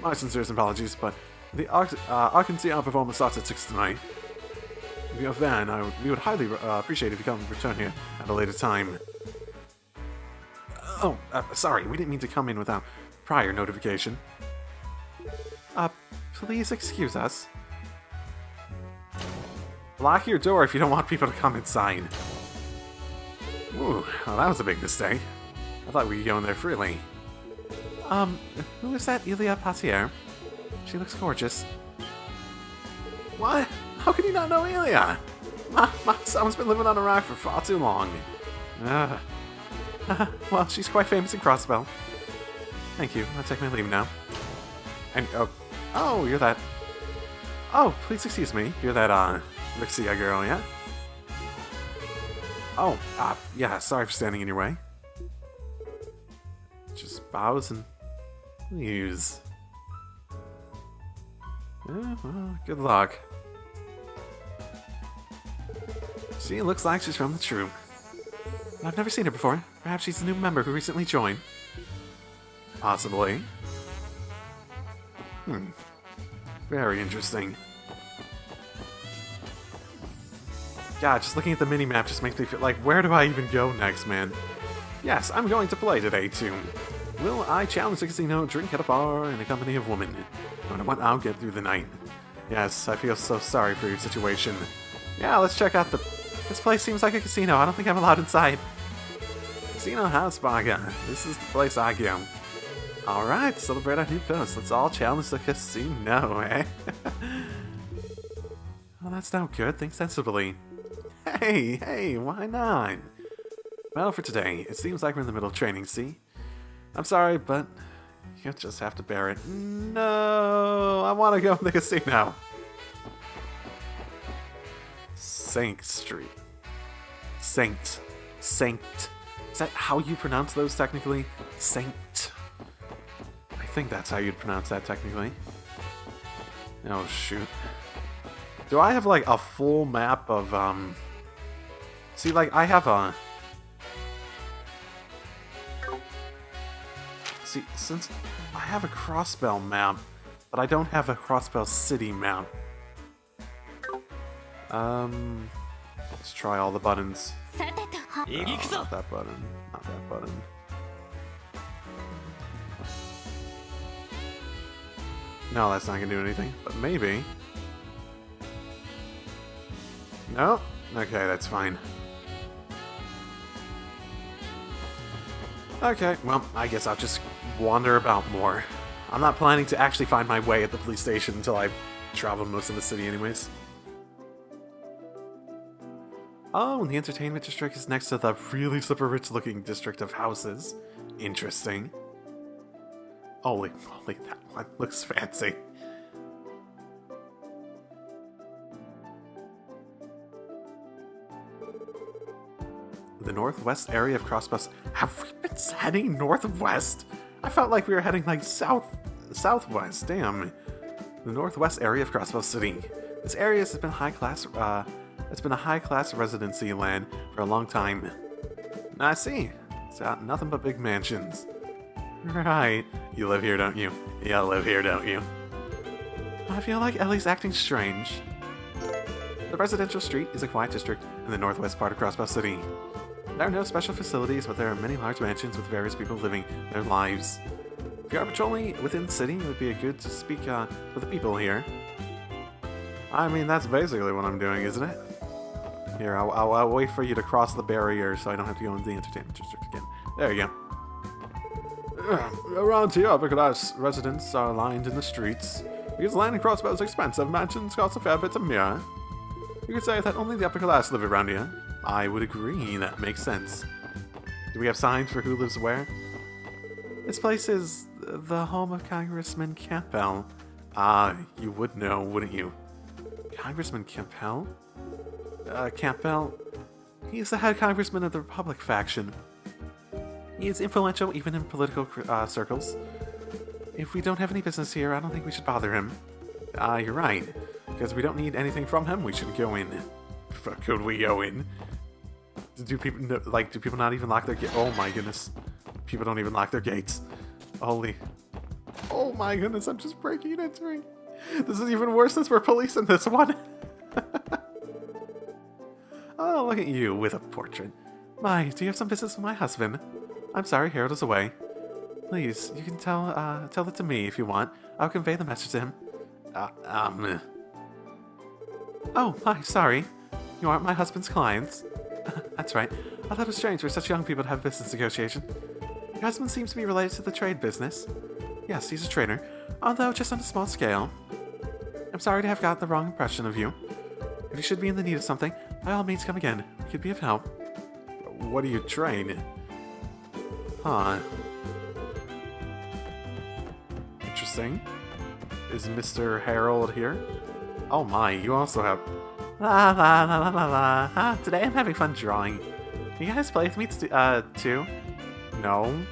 B: My sincerest apologies, but the Arkansas performance starts at 6 tonight. If you have van, we would highly appreciate if you come and return here at a later time. Oh, sorry, we didn't mean to come in without prior notification. Please excuse us. Lock your door if you don't want people to come inside. Ooh, well, that was a big mistake. I thought we could go in there freely. Who is that Elia Patier? She looks gorgeous. What? How can you not know Elia? My son's been living on a rock for far too long. Well, she's quite famous in Crossbell. Thank you. I'll take my leave now. And, Oh, you're that... Oh, please excuse me. You're that, Rixia girl, yeah? Oh, yeah, sorry for standing in your way. Just bows and leaves. Yeah, well, good luck. She looks like she's from the troop. I've never seen her before. Perhaps she's a new member who recently joined. Possibly. Very interesting. God, just looking at the mini-map just makes me feel like, where do I even go next, man? Yes, I'm going to play today, too. Will I challenge the casino, drink at a bar in the company of women? No matter what, I'll get through the night. Yes, I feel so sorry for your situation. Yeah, let's check out the... This place seems like a casino. I don't think I'm allowed inside. Casino House Baga. This is the place I go. Alright, celebrate our new post. Let's all challenge the casino, eh? Well, that's no good. Think sensibly. Hey, why not? Well, for today, it seems like we're in the middle of training, see? I'm sorry, but you'll just have to bear it. No, I want to go to the casino. Saint Street. Saint. Is that how you pronounce those technically? Saint. I think that's how you'd pronounce that technically. Oh, shoot. Do I have, like, a full map of, See, like, I have a... See, since I have a Crossbell map, but I don't have a Crossbell City map. Let's try all the buttons. Not that button. Not that button. No, that's not gonna do anything, but maybe. No? Okay, that's fine. Okay, well, I guess I'll just wander about more. I'm not planning to actually find my way at the police station until I've traveled most of the city anyways. Oh, and the entertainment district is next to the really super rich looking district of houses. Interesting. Holy, that one looks fancy. The northwest area of Crossbell. Have we been heading northwest? I felt like we were heading like southwest. Damn. The northwest area of Crossbell City. This area has been high class. It's been a high class residency land for a long time. I see. It's got nothing but big mansions. Right. You live here, don't you? Yeah, I live here, don't you? I feel like Ellie's acting strange. The residential street is a quiet district in the northwest part of Crossbell City. There are no special facilities, but there are many large mansions with various people living their lives. If you are patrolling within the city, it would be good to speak with the people here. I mean, that's basically what I'm doing, isn't it? Here, I'll wait for you to cross the barrier so I don't have to go into the entertainment district again. There you go. Around here, upper class residents are lined in the streets. Because land in Crossbell is expensive, mansions cost a fair bit to mirror. You could say that only the upper class live around here. I would agree, that makes sense. Do we have signs for who lives where? This place is the home of Congressman Campbell. Ah, you would know, wouldn't you? Congressman Campbell? Campbell? He is the head congressman of the Republic faction. He is influential even in political circles. If we don't have any business here, I don't think we should bother him. You're right. Because we don't need anything from him, we shouldn't go in. Could we go in? Do people not even lock their gates? Oh my goodness. People don't even lock their gates. Holy. Oh my goodness, I'm just breaking and entering. This is even worse since we're police in this one. Oh, look at you with a portrait. My, do you have some business with my husband? I'm sorry, Harold is away. Please, you can tell it to me if you want. I'll convey the message to him. Oh, hi, sorry. You aren't my husband's clients. That's right. I thought it was strange for such young people to have business negotiation. Your husband seems to be related to the trade business. Yes, he's a trader, although just on a small scale. I'm sorry to have gotten the wrong impression of you. If you should be in the need of something, by all means come again. We could be of help. What do you train? Huh. Interesting. Is Mr. Harold here? Oh my, you also have... La la la la la la. Ah, today I'm having fun drawing. Can you guys play with me too? No?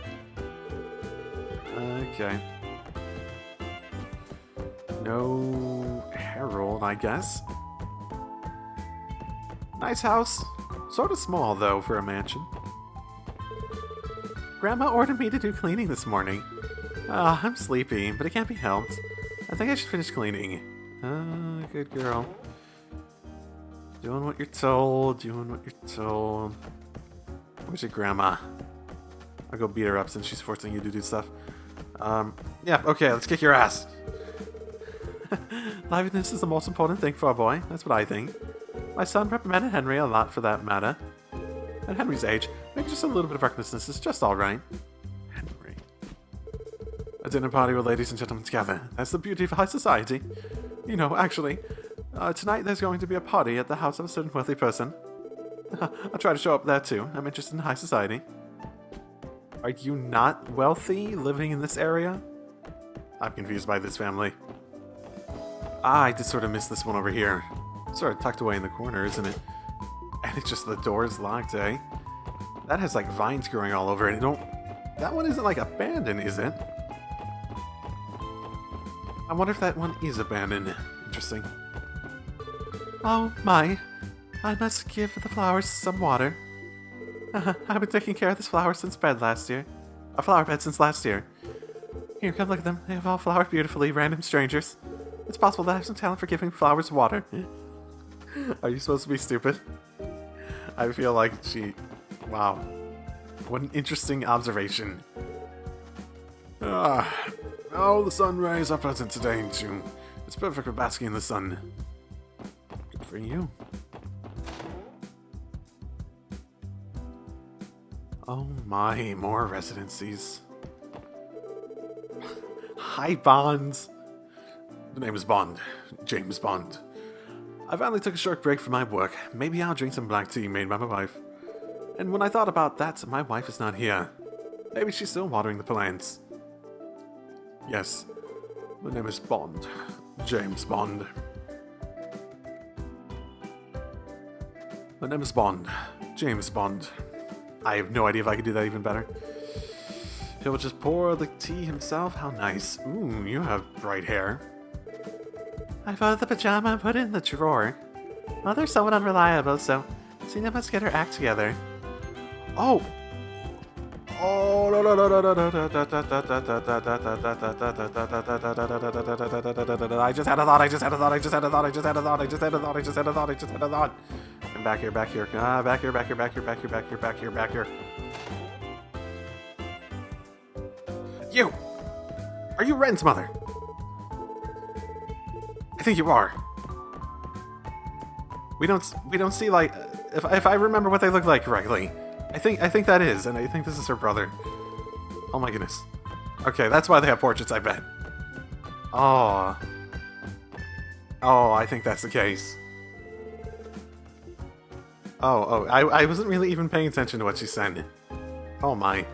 B: Okay. No Harold, I guess. Nice house. Sort of small, though, for a mansion. Grandma ordered me to do cleaning this morning. I'm sleepy, but it can't be helped. I think I should finish cleaning. Good girl. Doing what you're told, doing what you're told. Where's your grandma? I'll go beat her up since she's forcing you to do stuff. Yeah, okay, let's kick your ass. Liveliness is the most important thing for a boy. That's what I think. My son reprimanded Henry a lot for that matter. At Henry's age, maybe just a little bit of recklessness is just alright. Henry. A dinner party where ladies and gentlemen gather. That's the beauty of high society. You know, actually, tonight there's going to be a party at the house of a certain wealthy person. I'll try to show up there too. I'm interested in high society. Are you not wealthy living in this area? I'm confused by this family. I just sort of missed this one over here. Sort of tucked away in the corner, isn't it? And it's just the door's locked, eh? That has like vines growing all over it. That one isn't like abandoned, is it? I wonder if that one is abandoned. Interesting. Oh my. I must give the flowers some water. I've been taking care of this flower since bed last year. A flower bed since last year. Here, come look at them. They have all flowered beautifully, random strangers. It's possible that I have some talent for giving flowers water. Are you supposed to be stupid? I feel like she... Wow. What an interesting observation. Oh, the sun rays are pleasant today, too. It's perfect for basking in the sun. Good for you. Oh my, more residencies. Hi, Bonds. The name is Bond. James Bond. I finally took a short break from my work. Maybe I'll drink some black tea made by my wife. And when I thought about that, my wife is not here. Maybe she's still watering the plants. Yes, my name is Bond. James Bond. My name is Bond. James Bond. I have no idea if I could do that even better. He'll just pour the tea himself? How nice. Ooh, you have bright hair. I folded the pajama and put it in the drawer. Mother's somewhat unreliable, so Cena must get her act together. Oh! Oh, no, no, no, no, no, no, no, I just had a thought, I just had a thought, I just had a thought, I just had a thought, I just had a thought, I just had a thought, I just had a thought. And back here, back here, back here, back here, back here, back here, back here, back here, back here. You! Are you Ren's mother? I think you are. We don't see like if I remember what they look like correctly. I think that is, and I think this is her brother. Oh my goodness. Okay, that's why they have portraits, I bet. Oh, I think that's the case. I wasn't really even paying attention to what she said. Oh my.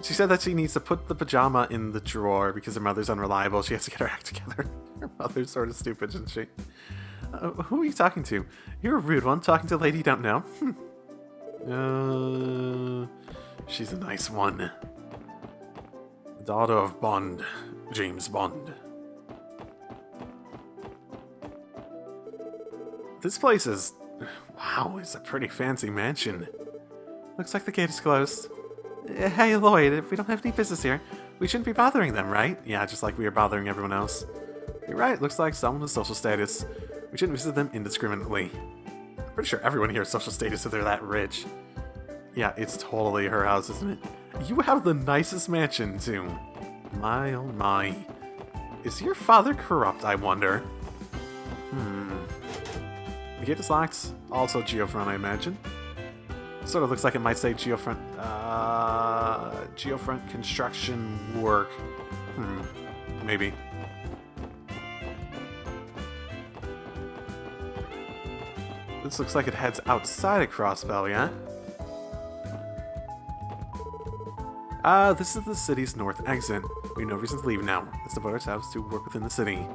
B: She said that she needs to put the pajama in the drawer because her mother's unreliable. She has to get her act together. Her mother's sort of stupid, isn't she? Who are you talking to? You're a rude one, talking to a lady you don't know. She's a nice one. Daughter of Bond. James Bond. This place is... Wow, it's a pretty fancy mansion. Looks like the gate is closed. Hey, Lloyd, if we don't have any business here, we shouldn't be bothering them, right? Yeah, just like we are bothering everyone else. You're right, looks like someone with social status. We shouldn't visit them indiscriminately. I'm pretty sure everyone here has social status if they're that rich. Yeah, it's totally her house, isn't it? You have the nicest mansion, too. My, oh my. Is your father corrupt, I wonder? The gate is locked. Also geofront, I imagine. Sort of looks like it might say geofront... geofront construction work. Maybe. This looks like it heads outside of Crossbell, yeah? This is the city's north exit. We have no reason to leave now. Let's devote ourselves to work within the city.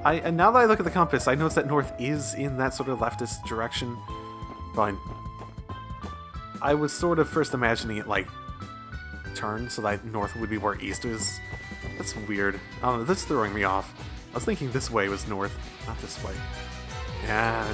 B: And now that I look at the compass, I notice that north is in that sort of leftist direction. Fine. I was sort of first imagining it like turn so that north would be where east is. That's weird. I don't know, that's throwing me off. I was thinking this way was north, not this way. Yeah,